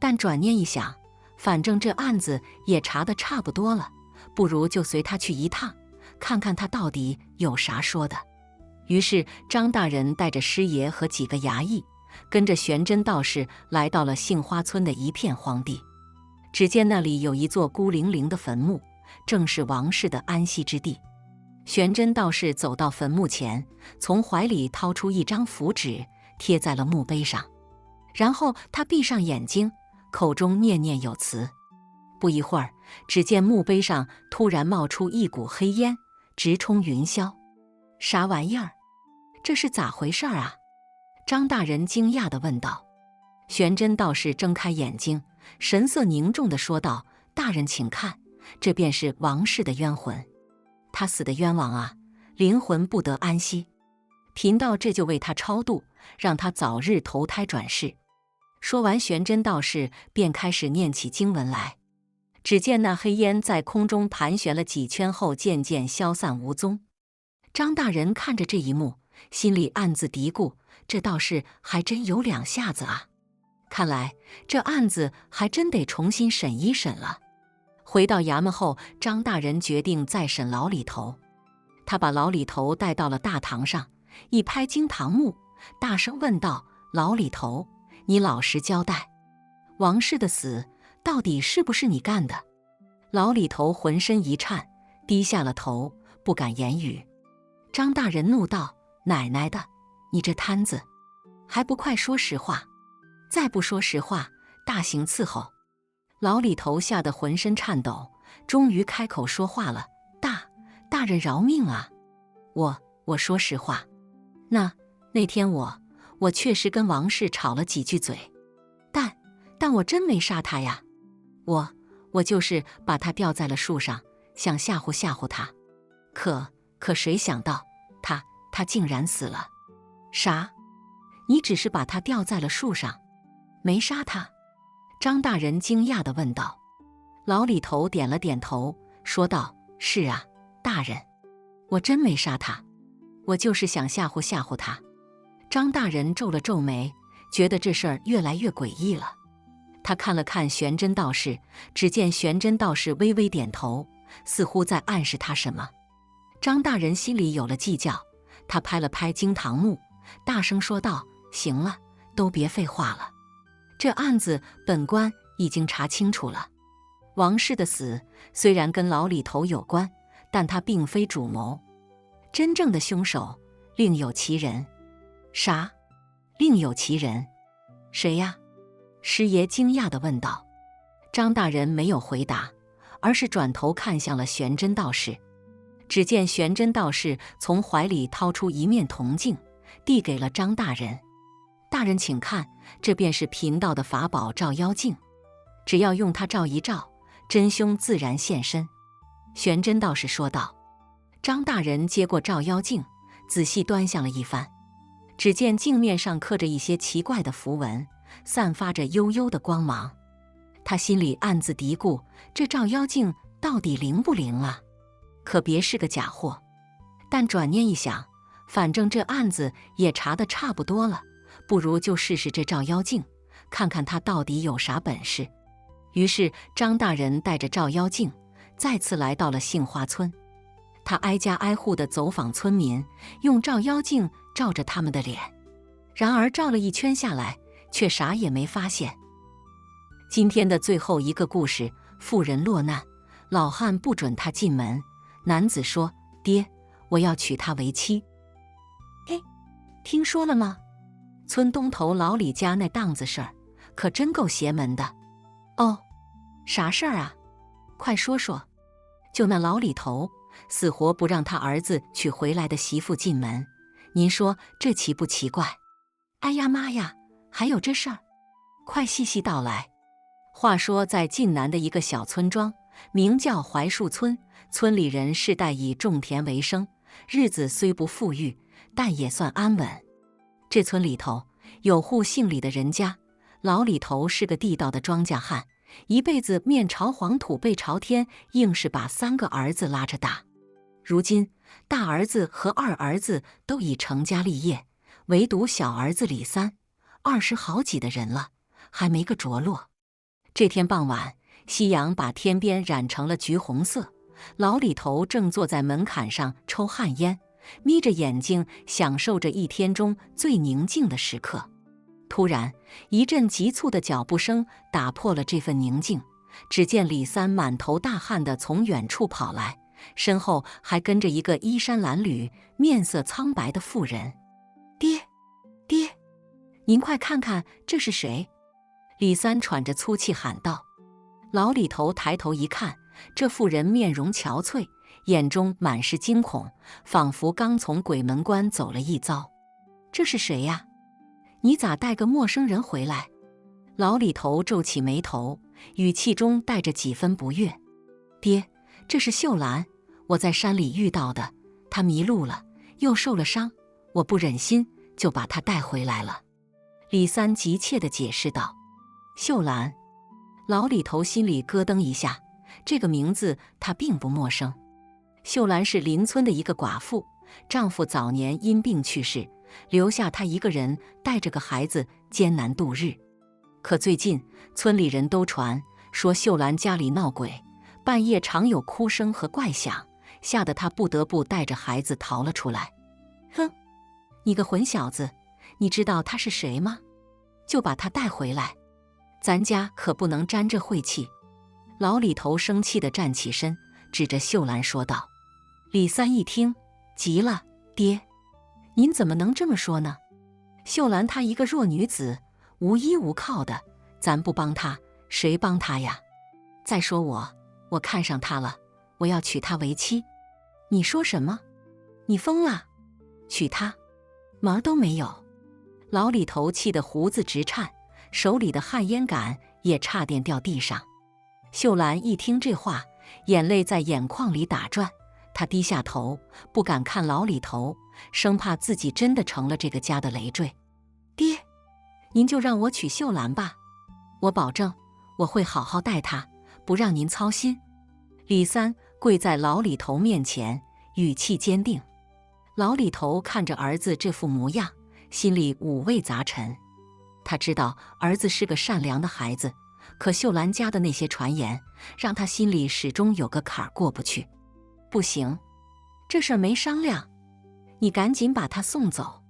但转念一想，反正这案子也查得差不多了，不如就随他去一趟，看看他到底有啥说的。于是张大人带着师爷和几个衙役，跟着玄真道士来到了杏花村的一片荒地。只见那里有一座孤零零的坟墓，正是王氏的安息之地。玄真道士走到坟墓前，从怀里掏出一张符纸，贴在了墓碑上。然后他闭上眼睛，口中念念有词。不一会儿，只见墓碑上突然冒出一股黑烟，直冲云霄。啥玩意儿？这是咋回事啊？张大人惊讶地问道。玄真道士睁开眼睛，神色凝重地说道：“大人请看，这便是王氏的冤魂。他死的冤枉啊，灵魂不得安息。贫道这就为他超度，让他早日投胎转世。”说完，玄真道士便开始念起经文来。只见那黑烟在空中盘旋了几圈后，渐渐消散无踪。张大人看着这一幕，心里暗自嘀咕：这道士还真有两下子啊！看来这案子还真得重新审一审了。回到衙门后，张大人决定再审老李头。他把老李头带到了大堂上，一拍惊堂木，大声问道：“老李头，你老实交代，王氏的死到底是不是你干的？”老李头浑身一颤，低下了头，不敢言语。张大人怒道：“奶奶的，你这摊子，还不快说实话！再不说实话，大刑伺候！”老李头吓得浑身颤抖，终于开口说话了：“大人饶命啊！我说实话，那天我确实跟王氏吵了几句嘴，但我真没杀他呀！我就是把他吊在了树上，想吓唬吓唬他，可谁想到他竟然死了！”“啥？你只是把他吊在了树上，没杀他？”张大人惊讶地问道。老李头点了点头，说道：“是啊，大人，我真没杀他，我就是想吓唬吓唬他。”张大人皱了皱眉，觉得这事儿越来越诡异了。他看了看玄真道士，只见玄真道士微微点头，似乎在暗示他什么。张大人心里有了计较，他拍了拍惊堂木，大声说道：“行了，都别废话了，这案子本官已经查清楚了，王氏的死虽然跟老李头有关，但他并非主谋，真正的凶手另有其人。啥？另有其人？谁呀？师爷惊讶地问道。张大人没有回答，而是转头看向了玄真道士。只见玄真道士从怀里掏出一面铜镜，递给了张大人。大人请看，这便是贫道的法宝照妖镜，只要用它照一照，真凶自然现身。玄真道士说道。张大人接过照妖镜，仔细端详了一番，只见镜面上刻着一些奇怪的符文，散发着幽幽的光芒。他心里暗自嘀咕，这照妖镜到底灵不灵啊？可别是个假货。但转念一想，反正这案子也查得差不多了，不如就试试这照妖镜，看看他到底有啥本事。于是张大人带着照妖镜再次来到了杏花村。他挨家挨户地走访村民，用照妖镜照着他们的脸，然而照了一圈下来，却啥也没发现。今天的最后一个故事，妇人落难，老汉不准她进门。男子说：“爹，我要娶她为妻。”哎，听说了吗？村东头老李家那档子事儿，可真够邪门的。哦，啥事儿啊？快说说。就那老李头，死活不让他儿子娶回来的媳妇进门，您说这奇不奇怪？哎呀妈呀，还有这事儿？快细细道来。话说在晋南的一个小村庄，名叫槐树村，村里人世代以种田为生，日子虽不富裕，但也算安稳。这村里头有户姓李的人家，老李头是个地道的庄稼汉，一辈子面朝黄土背朝天，硬是把3个儿子拉着大。如今大儿子和二儿子都已成家立业，唯独小儿子李三，20好几的人了，还没个着落。这天傍晚，夕阳把天边染成了橘红色，老李头正坐在门槛上抽旱烟，眯着眼睛享受着一天中最宁静的时刻。突然，一阵急促的脚步声打破了这份宁静。只见李三满头大汗地从远处跑来，身后还跟着一个衣衫褴褛、面色苍白的妇人。爹，爹，您快看看这是谁？李三喘着粗气喊道。老李头抬头一看，这妇人面容憔悴，眼中满是惊恐，仿佛刚从鬼门关走了一遭。这是谁呀？你咋带个陌生人回来？老李头皱起眉头，语气中带着几分不悦。爹，这是秀兰，我在山里遇到的，她迷路了，又受了伤，我不忍心，就把她带回来了。李三急切地解释道。秀兰，老李头心里咯噔一下，这个名字他并不陌生。秀兰是邻村的一个寡妇，丈夫早年因病去世，留下她一个人带着个孩子艰难度日。可最近村里人都传说秀兰家里闹鬼，半夜常有哭声和怪响，吓得她不得不带着孩子逃了出来。哼，你个混小子，你知道她是谁吗？就把她带回来，咱家可不能沾这晦气。老李头生气地站起身，指着秀兰说道。李三一听急了，爹，您怎么能这么说呢？秀兰她一个弱女子，无依无靠的，咱不帮她，谁帮她呀？再说我看上她了，我要娶她为妻。你说什么？你疯了？娶她？门儿都没有！老李头气得胡子直颤，手里的旱烟杆也差点掉地上。秀兰一听这话，眼泪在眼眶里打转，她低下头，不敢看老李头，生怕自己真的成了这个家的累赘。爹，您就让我娶秀兰吧，我保证我会好好待她，不让您操心。李三跪在老李头面前，语气坚定。老李头看着儿子这副模样，心里五味杂陈。他知道儿子是个善良的孩子，可秀兰家的那些传言，让他心里始终有个坎儿过不去。不行，这事儿没商量，你赶紧把他送走。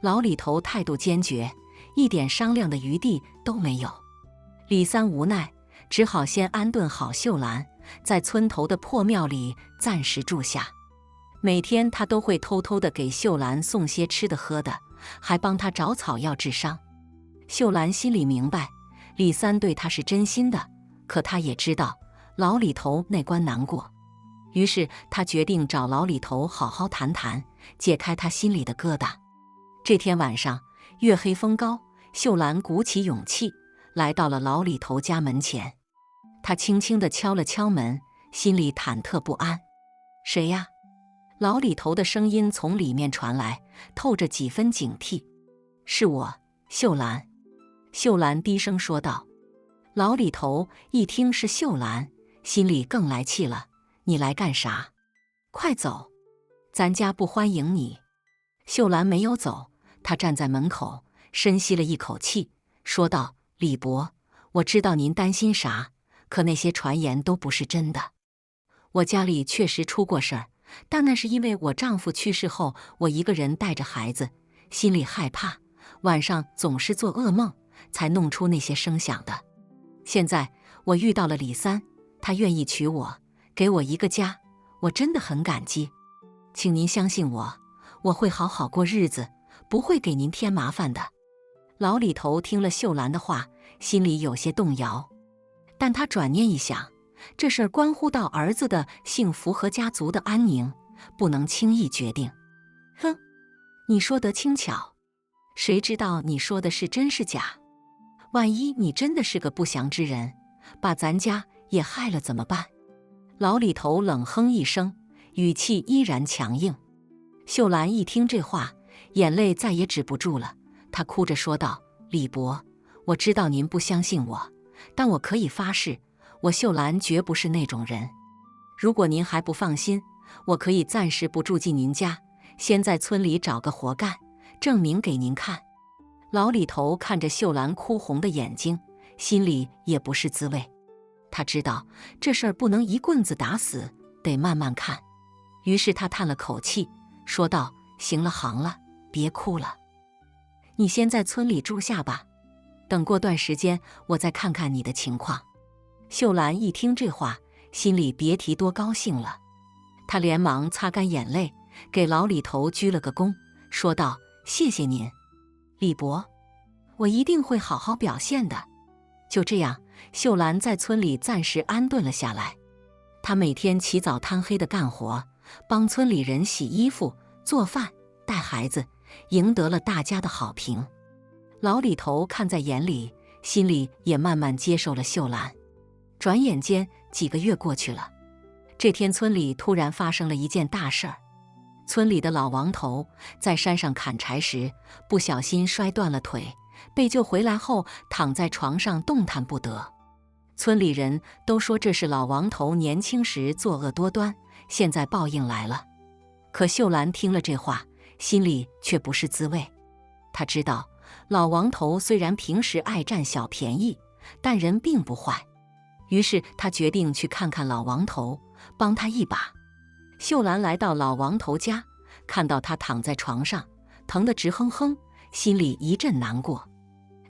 老李头态度坚决，一点商量的余地都没有。李三无奈，只好先安顿好秀兰，在村头的破庙里暂时住下。每天他都会偷偷地给秀兰送些吃的喝的，还帮她找草药治伤。秀兰心里明白，李三对她是真心的，可她也知道老李头那关难过。于是她决定找老李头好好谈谈，解开她心里的疙瘩。这天晚上，月黑风高，秀兰鼓起勇气来到了老李头家门前。她轻轻地敲了敲门，心里忐忑不安。谁呀？老李头的声音从里面传来，透着几分警惕。是我，秀兰。秀兰低声说道。老李头一听是秀兰，心里更来气了。你来干啥？快走，咱家不欢迎你。秀兰没有走，她站在门口，深吸了一口气，说道：李伯，我知道您担心啥，可那些传言都不是真的。我家里确实出过事儿，但那是因为我丈夫去世后，我一个人带着孩子，心里害怕，晚上总是做噩梦，才弄出那些声响的。现在我遇到了李三，他愿意娶我，给我一个家，我真的很感激。请您相信我，我会好好过日子，不会给您添麻烦的。老李头听了秀兰的话，心里有些动摇，但他转念一想，这事儿关乎到儿子的幸福和家族的安宁，不能轻易决定。哼，你说得轻巧，谁知道你说的是真是假？万一你真的是个不祥之人，把咱家也害了怎么办？老李头冷哼一声，语气依然强硬。秀兰一听这话，眼泪再也止不住了，她哭着说道：李伯，我知道您不相信我，但我可以发誓，我秀兰绝不是那种人。如果您还不放心，我可以暂时不住进您家，先在村里找个活干，证明给您看。老李头看着秀兰哭红的眼睛，心里也不是滋味。他知道这事儿不能一棍子打死，得慢慢看。于是他叹了口气，说道：行了行了，别哭了，你先在村里住下吧，等过段时间我再看看你的情况。秀兰一听这话，心里别提多高兴了。她连忙擦干眼泪，给老李头鞠了个躬，说道：谢谢您，李伯，我一定会好好表现的。就这样，秀兰在村里暂时安顿了下来。她每天起早贪黑的干活，帮村里人洗衣服、做饭、带孩子，赢得了大家的好评。老李头看在眼里，心里也慢慢接受了秀兰。转眼间几个月过去了，这天村里突然发生了一件大事儿。村里的老王头在山上砍柴时，不小心摔断了腿，被救回来后躺在床上动弹不得。村里人都说这是老王头年轻时作恶多端，现在报应来了。可秀兰听了这话，心里却不是滋味。她知道老王头虽然平时爱占小便宜，但人并不坏。于是她决定去看看老王头，帮他一把。秀兰来到老王头家，看到他躺在床上，疼得直哼哼，心里一阵难过。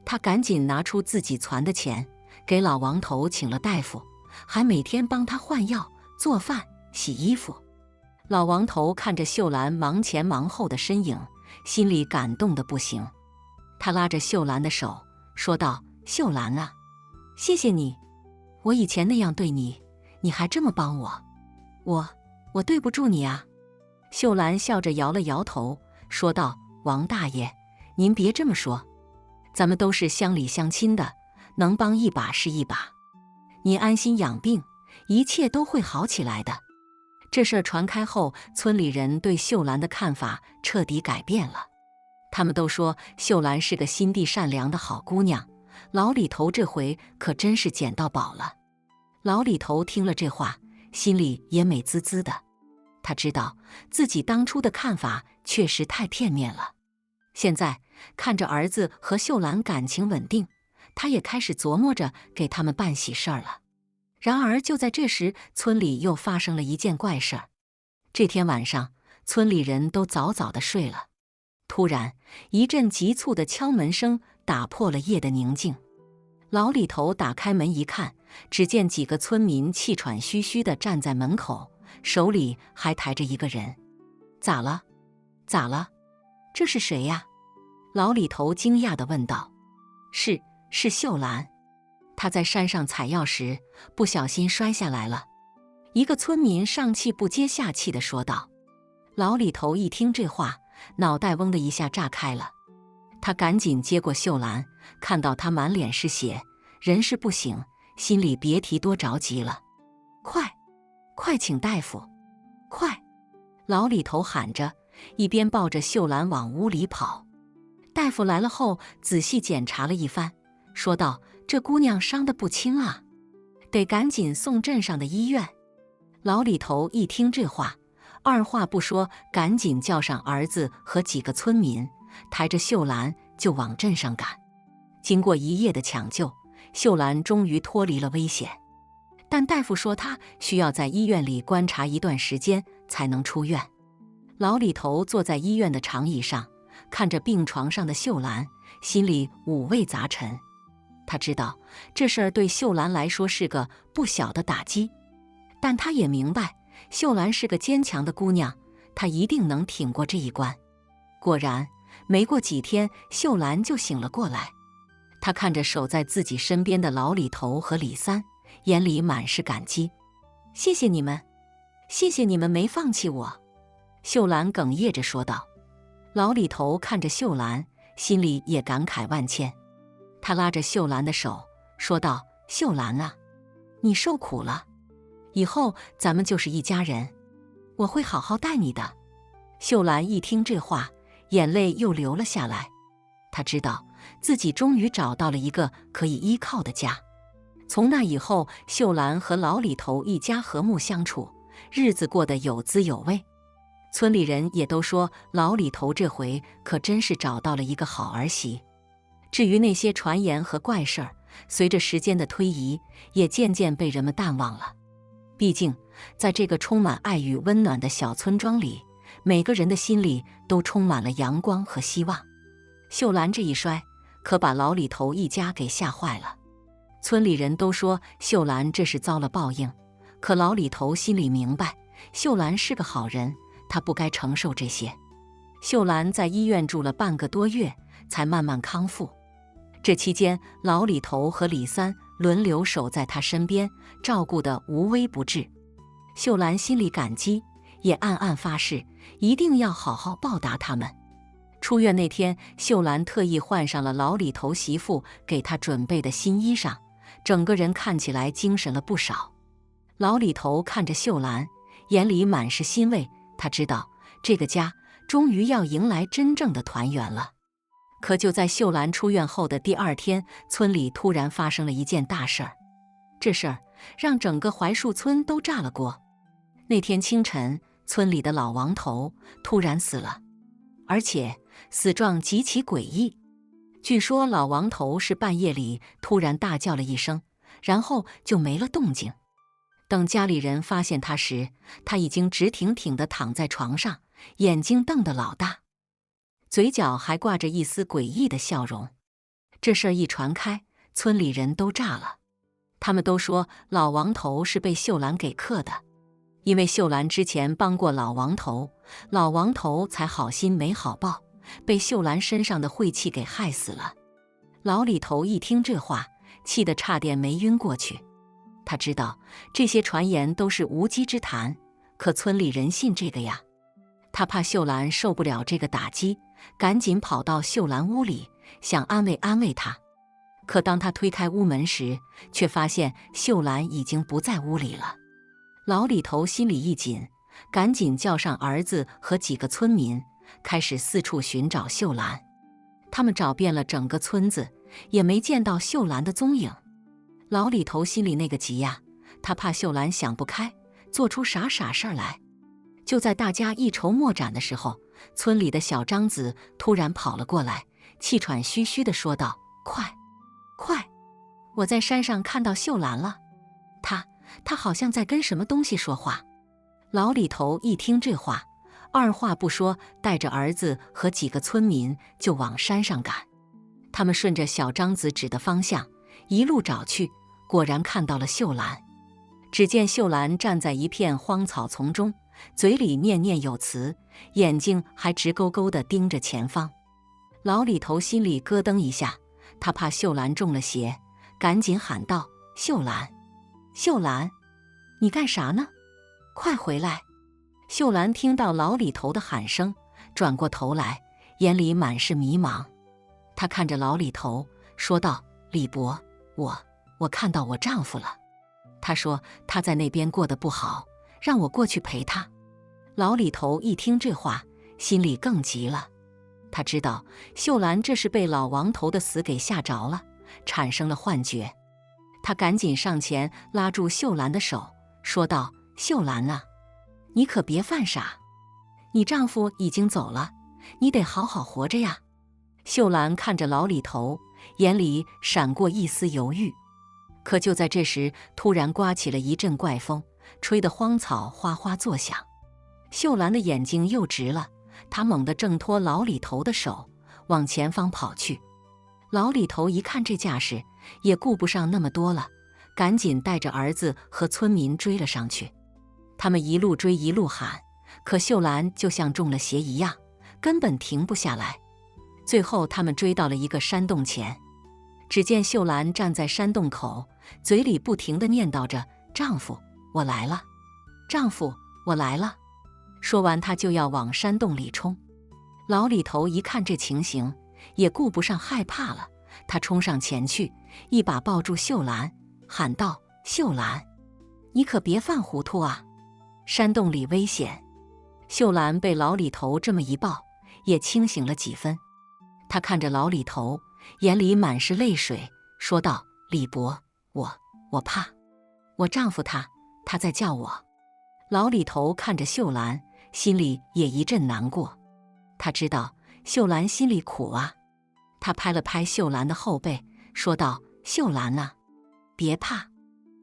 她赶紧拿出自己攒的钱，给老王头请了大夫，还每天帮他换药、做饭、洗衣服。老王头看着秀兰忙前忙后的身影，心里感动得不行。他拉着秀兰的手，说道：秀兰啊，谢谢你，我以前那样对你，你还这么帮我，我对不住你啊。秀兰笑着摇了摇头，说道：王大爷，您别这么说，咱们都是乡里乡亲的，能帮一把是一把。您安心养病，一切都会好起来的。这事儿传开后，村里人对秀兰的看法彻底改变了。他们都说秀兰是个心地善良的好姑娘，老李头这回可真是捡到宝了。老李头听了这话，心里也美滋滋的。他知道自己当初的看法确实太片面了。现在看着儿子和秀兰感情稳定，他也开始琢磨着给他们办喜事儿了。然而就在这时，村里又发生了一件怪事儿。这天晚上，村里人都早早地睡了。突然，一阵急促的敲门声打破了夜的宁静。老李头打开门一看，只见几个村民气喘吁吁地站在门口，手里还抬着一个人。咋了？咋了？这是谁呀？老李头惊讶地问道。是秀兰，她在山上采药时不小心摔下来了。一个村民上气不接下气地说道。老李头一听这话，脑袋嗡的一下炸开了。他赶紧接过秀兰，看到她满脸是血，人事不省，心里别提多着急了。快请大夫，快！老李头喊着，一边抱着秀兰往屋里跑。大夫来了后，仔细检查了一番，说道：“这姑娘伤得不轻啊，得赶紧送镇上的医院。”老李头一听这话，二话不说，赶紧叫上儿子和几个村民，抬着秀兰就往镇上赶。经过一夜的抢救，秀兰终于脱离了危险，但大夫说她需要在医院里观察一段时间才能出院。老李头坐在医院的长椅上，看着病床上的秀兰，心里五味杂陈。他知道这事儿对秀兰来说是个不小的打击，但他也明白秀兰是个坚强的姑娘，她一定能挺过这一关。果然，没过几天，秀兰就醒了过来。她看着守在自己身边的老李头和李三，眼里满是感激。谢谢你们，谢谢你们没放弃我。秀兰哽咽着说道。老李头看着秀兰，心里也感慨万千。他拉着秀兰的手说道：“秀兰啊，你受苦了，以后咱们就是一家人，我会好好待你的。”秀兰一听这话，眼泪又流了下来。她知道自己终于找到了一个可以依靠的家。从那以后，秀兰和老李头一家和睦相处，日子过得有滋有味。村里人也都说，老李头这回可真是找到了一个好儿媳。至于那些传言和怪事儿，随着时间的推移，也渐渐被人们淡忘了。毕竟，在这个充满爱与温暖的小村庄里，每个人的心里都充满了阳光和希望。秀兰这一摔，可把老李头一家给吓坏了。村里人都说秀兰这是遭了报应，可老李头心里明白，秀兰是个好人，他不该承受这些。秀兰在医院住了半个多月，才慢慢康复。这期间，老李头和李三轮流守在他身边，照顾得无微不至。秀兰心里感激，也暗暗发誓，一定要好好报答他们。出院那天，秀兰特意换上了老李头媳妇给她准备的新衣裳，整个人看起来精神了不少。老李头看着秀兰，眼里满是欣慰，他知道这个家终于要迎来真正的团圆了。可就在秀兰出院后的第二天，村里突然发生了一件大事儿。这事儿让整个槐树村都炸了锅。那天清晨，村里的老王头突然死了，而且死状极其诡异。据说老王头是半夜里突然大叫了一声，然后就没了动静。等家里人发现他时，他已经直挺挺地躺在床上，眼睛瞪得老大，嘴角还挂着一丝诡异的笑容。这事儿一传开，村里人都炸了。他们都说老王头是被秀兰给克的，因为秀兰之前帮过老王头，老王头才好心没好报，被秀兰身上的晦气给害死了。老李头一听这话，气得差点没晕过去。他知道这些传言都是无稽之谈，可村里人信这个呀。他怕秀兰受不了这个打击，赶紧跑到秀兰屋里，想安慰安慰她。可当他推开屋门时，却发现秀兰已经不在屋里了。老李头心里一紧，赶紧叫上儿子和几个村民，开始四处寻找秀兰。他们找遍了整个村子，也没见到秀兰的踪影。老李头心里那个急呀，他怕秀兰想不开，做出傻事儿来。就在大家一筹莫展的时候，村里的小张子突然跑了过来，气喘吁吁地说道：“快！我在山上看到秀兰了，她好像在跟什么东西说话。”老李头一听这话，二话不说，带着儿子和几个村民就往山上赶。他们顺着小张子指的方向一路找去，果然看到了秀兰。只见秀兰站在一片荒草丛中，嘴里念念有词，眼睛还直勾勾地盯着前方。老李头心里咯噔一下，他怕秀兰中了邪，赶紧喊道：“秀兰，秀兰，你干啥呢？快回来！”秀兰听到老李头的喊声，转过头来，眼里满是迷茫。她看着老李头，说道：“李伯，我看到我丈夫了。他说他在那边过得不好，让我过去陪他。”老李头一听这话，心里更急了。他知道秀兰这是被老王头的死给吓着了，产生了幻觉。他赶紧上前拉住秀兰的手，说道：“秀兰啊，你可别犯傻，你丈夫已经走了，你得好好活着呀。”秀兰看着老李头，眼里闪过一丝犹豫。可就在这时，突然刮起了一阵怪风，吹得荒草哗哗作响。秀兰的眼睛又直了，她猛地挣脱老李头的手，往前方跑去。老李头一看这架势，也顾不上那么多了，赶紧带着儿子和村民追了上去。他们一路追一路喊，可秀兰就像中了邪一样，根本停不下来。最后他们追到了一个山洞前，只见秀兰站在山洞口，嘴里不停地念叨着：“丈夫，我来了！丈夫，我来了！”说完，她就要往山洞里冲。老李头一看这情形，也顾不上害怕了，他冲上前去，一把抱住秀兰，喊道：“秀兰，你可别犯糊涂啊！山洞里危险。”秀兰被老李头这么一抱，也清醒了几分。她看着老李头，眼里满是泪水，说道：“李伯，我怕，我丈夫他在叫我。”老李头看着秀兰，心里也一阵难过。他知道秀兰心里苦啊，他拍了拍秀兰的后背，说道：“秀兰啊，别怕，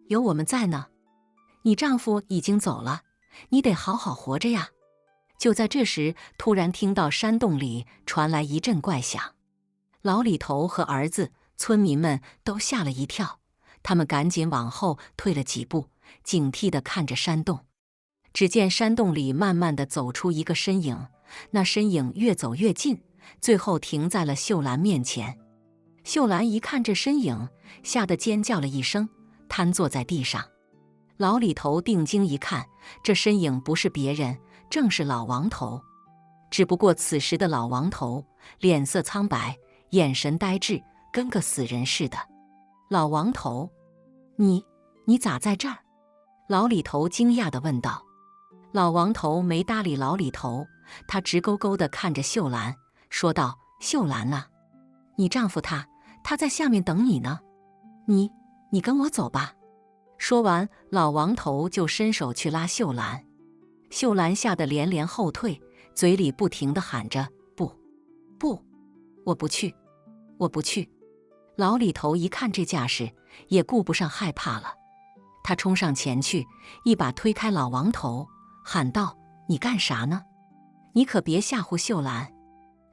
有我们在呢。你丈夫已经走了，你得好好活着呀。”就在这时，突然听到山洞里传来一阵怪响。老李头和儿子、村民们都吓了一跳，他们赶紧往后退了几步，警惕地看着山洞。只见山洞里慢慢地走出一个身影，那身影越走越近，最后停在了秀兰面前。秀兰一看这身影，吓得尖叫了一声，瘫坐在地上。老李头定睛一看，这身影不是别人，正是老王头。只不过此时的老王头脸色苍白，眼神呆滞，跟个死人似的。“老王头，你咋在这儿？”老李头惊讶地问道。老王头没搭理老李头，他直勾勾地看着秀兰，说道：“秀兰啊，你丈夫他在下面等你呢，你跟我走吧。”说完，老王头就伸手去拉秀兰。秀兰吓得连连后退，嘴里不停地喊着：“不，我不去，我不去。”老李头一看这架势，也顾不上害怕了，他冲上前去，一把推开老王头，喊道：“你干啥呢？你可别吓唬秀兰！”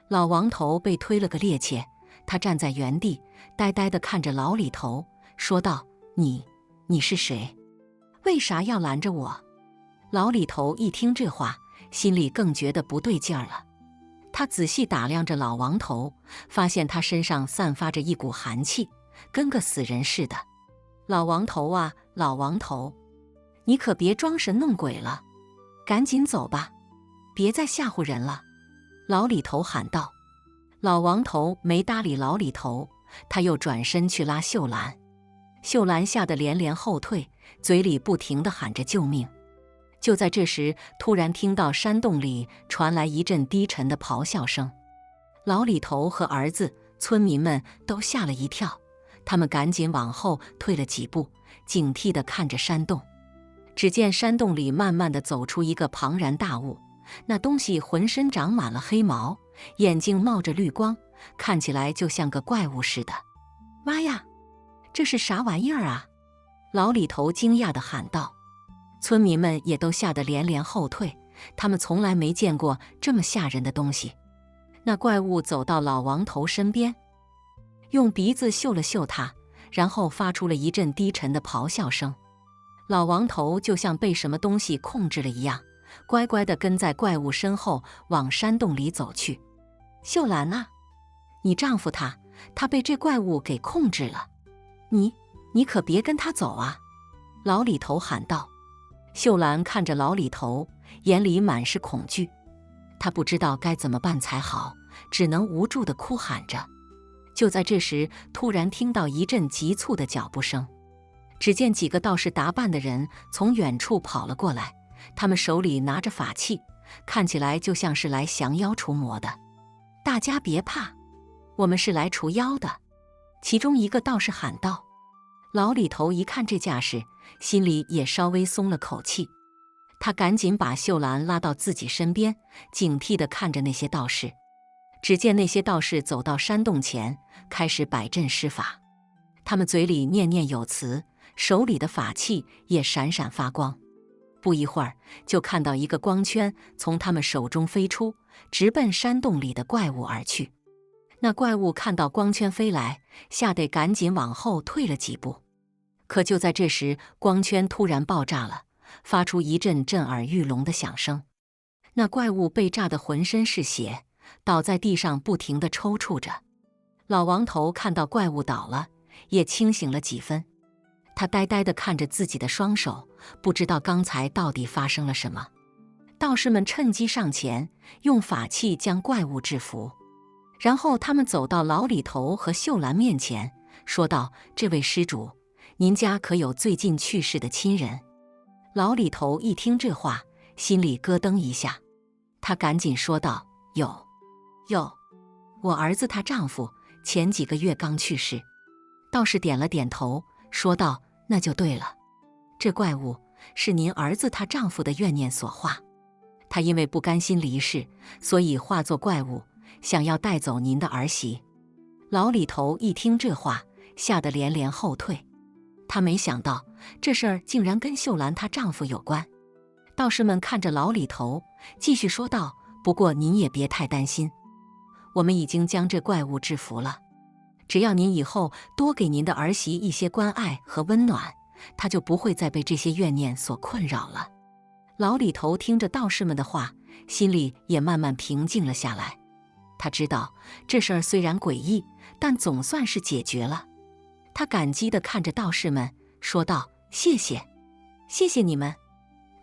老王头被推了个趔趄，他站在原地，呆呆地看着老李头，说道：“你是谁？为啥要拦着我？”老李头一听这话，心里更觉得不对劲儿了。他仔细打量着老王头，发现他身上散发着一股寒气，跟个死人似的。“老王头啊，老王头，你可别装神弄鬼了，赶紧走吧，别再吓唬人了。”老李头喊道。老王头没搭理老李头，他又转身去拉秀兰。秀兰吓得连连后退，嘴里不停地喊着救命。就在这时，突然听到山洞里传来一阵低沉的咆哮声。老李头和儿子、村民们都吓了一跳，他们赶紧往后退了几步，警惕地看着山洞。只见山洞里慢慢地走出一个庞然大物，那东西浑身长满了黑毛，眼睛冒着绿光，看起来就像个怪物似的。“妈呀，这是啥玩意儿啊！”老李头惊讶地喊道。村民们也都吓得连连后退，他们从来没见过这么吓人的东西。那怪物走到老王头身边，用鼻子嗅了嗅他，然后发出了一阵低沉的咆哮声。老王头就像被什么东西控制了一样，乖乖地跟在怪物身后往山洞里走去。秀兰啊，你丈夫他被这怪物给控制了，你可别跟他走啊！老李头喊道。秀兰看着老李头，眼里满是恐惧，她不知道该怎么办才好，只能无助地哭喊着。就在这时，突然听到一阵急促的脚步声，只见几个道士打扮的人从远处跑了过来，他们手里拿着法器，看起来就像是来降妖除魔的。大家别怕，我们是来除妖的。其中一个道士喊道。老李头一看这架势，心里也稍微松了口气，他赶紧把秀兰拉到自己身边，警惕地看着那些道士。只见那些道士走到山洞前，开始摆阵施法，他们嘴里念念有词，手里的法器也闪闪发光。不一会儿，就看到一个光圈从他们手中飞出，直奔山洞里的怪物而去。那怪物看到光圈飞来，吓得赶紧往后退了几步。可就在这时，光圈突然爆炸了，发出一阵震耳欲聋的响声。那怪物被炸得浑身是血，倒在地上不停地抽搐着。老王头看到怪物倒了，也清醒了几分。他呆呆地看着自己的双手，不知道刚才到底发生了什么。道士们趁机上前，用法器将怪物制服。然后他们走到老李头和秀兰面前，说道：“这位施主，您家可有最近去世的亲人？”老李头一听这话，心里咯噔一下，他赶紧说道：“有，我儿子她丈夫前几个月刚去世。”道士点了点头，说道：“那就对了，这怪物是您儿子她丈夫的怨念所化，他因为不甘心离世，所以化作怪物，想要带走您的儿媳。”老李头一听这话，吓得连连后退。他没想到这事儿竟然跟秀兰她丈夫有关。道士们看着老李头，继续说道：“不过您也别太担心，我们已经将这怪物制服了。只要您以后多给您的儿媳一些关爱和温暖，她就不会再被这些怨念所困扰了。”老李头听着道士们的话，心里也慢慢平静了下来。他知道这事儿虽然诡异，但总算是解决了。他感激地看着道士们，说道：“谢谢你们。”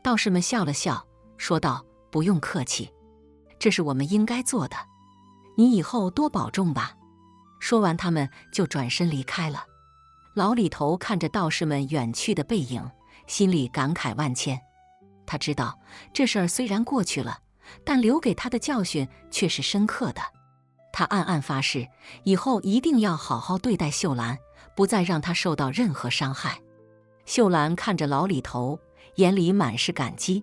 道士们笑了笑，说道：“不用客气，这是我们应该做的。你以后多保重吧。”说完，他们就转身离开了。老李头看着道士们远去的背影，心里感慨万千。他知道这事儿虽然过去了，但留给他的教训却是深刻的。他暗暗发誓，以后一定要好好对待秀兰，不再让她受到任何伤害。秀兰看着老李头，眼里满是感激。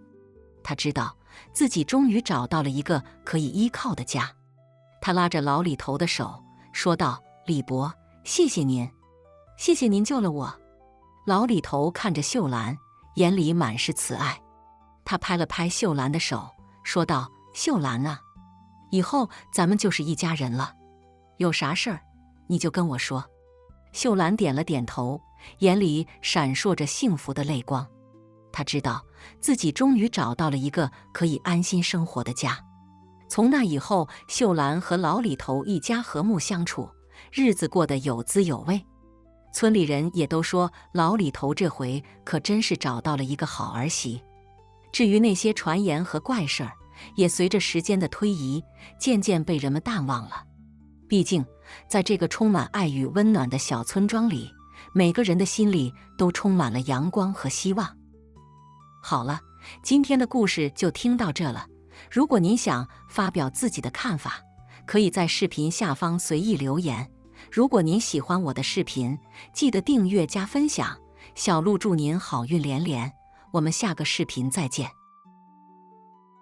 她知道自己终于找到了一个可以依靠的家。她拉着老李头的手，说道：“李伯，谢谢您救了我。”老李头看着秀兰，眼里满是慈爱。他拍了拍秀兰的手，说道：“秀兰啊，以后咱们就是一家人了，有啥事儿你就跟我说。”秀兰点了点头，眼里闪烁着幸福的泪光。她知道自己终于找到了一个可以安心生活的家。从那以后，秀兰和老李头一家和睦相处，日子过得有滋有味。村里人也都说，老李头这回可真是找到了一个好儿媳。至于那些传言和怪事儿，也随着时间的推移，渐渐被人们淡忘了。毕竟，在这个充满爱与温暖的小村庄里，每个人的心里都充满了阳光和希望。好了，今天的故事就听到这了。如果您想发表自己的看法，可以在视频下方随意留言。如果您喜欢我的视频，记得订阅加分享。小鹿祝您好运连连，我们下个视频再见。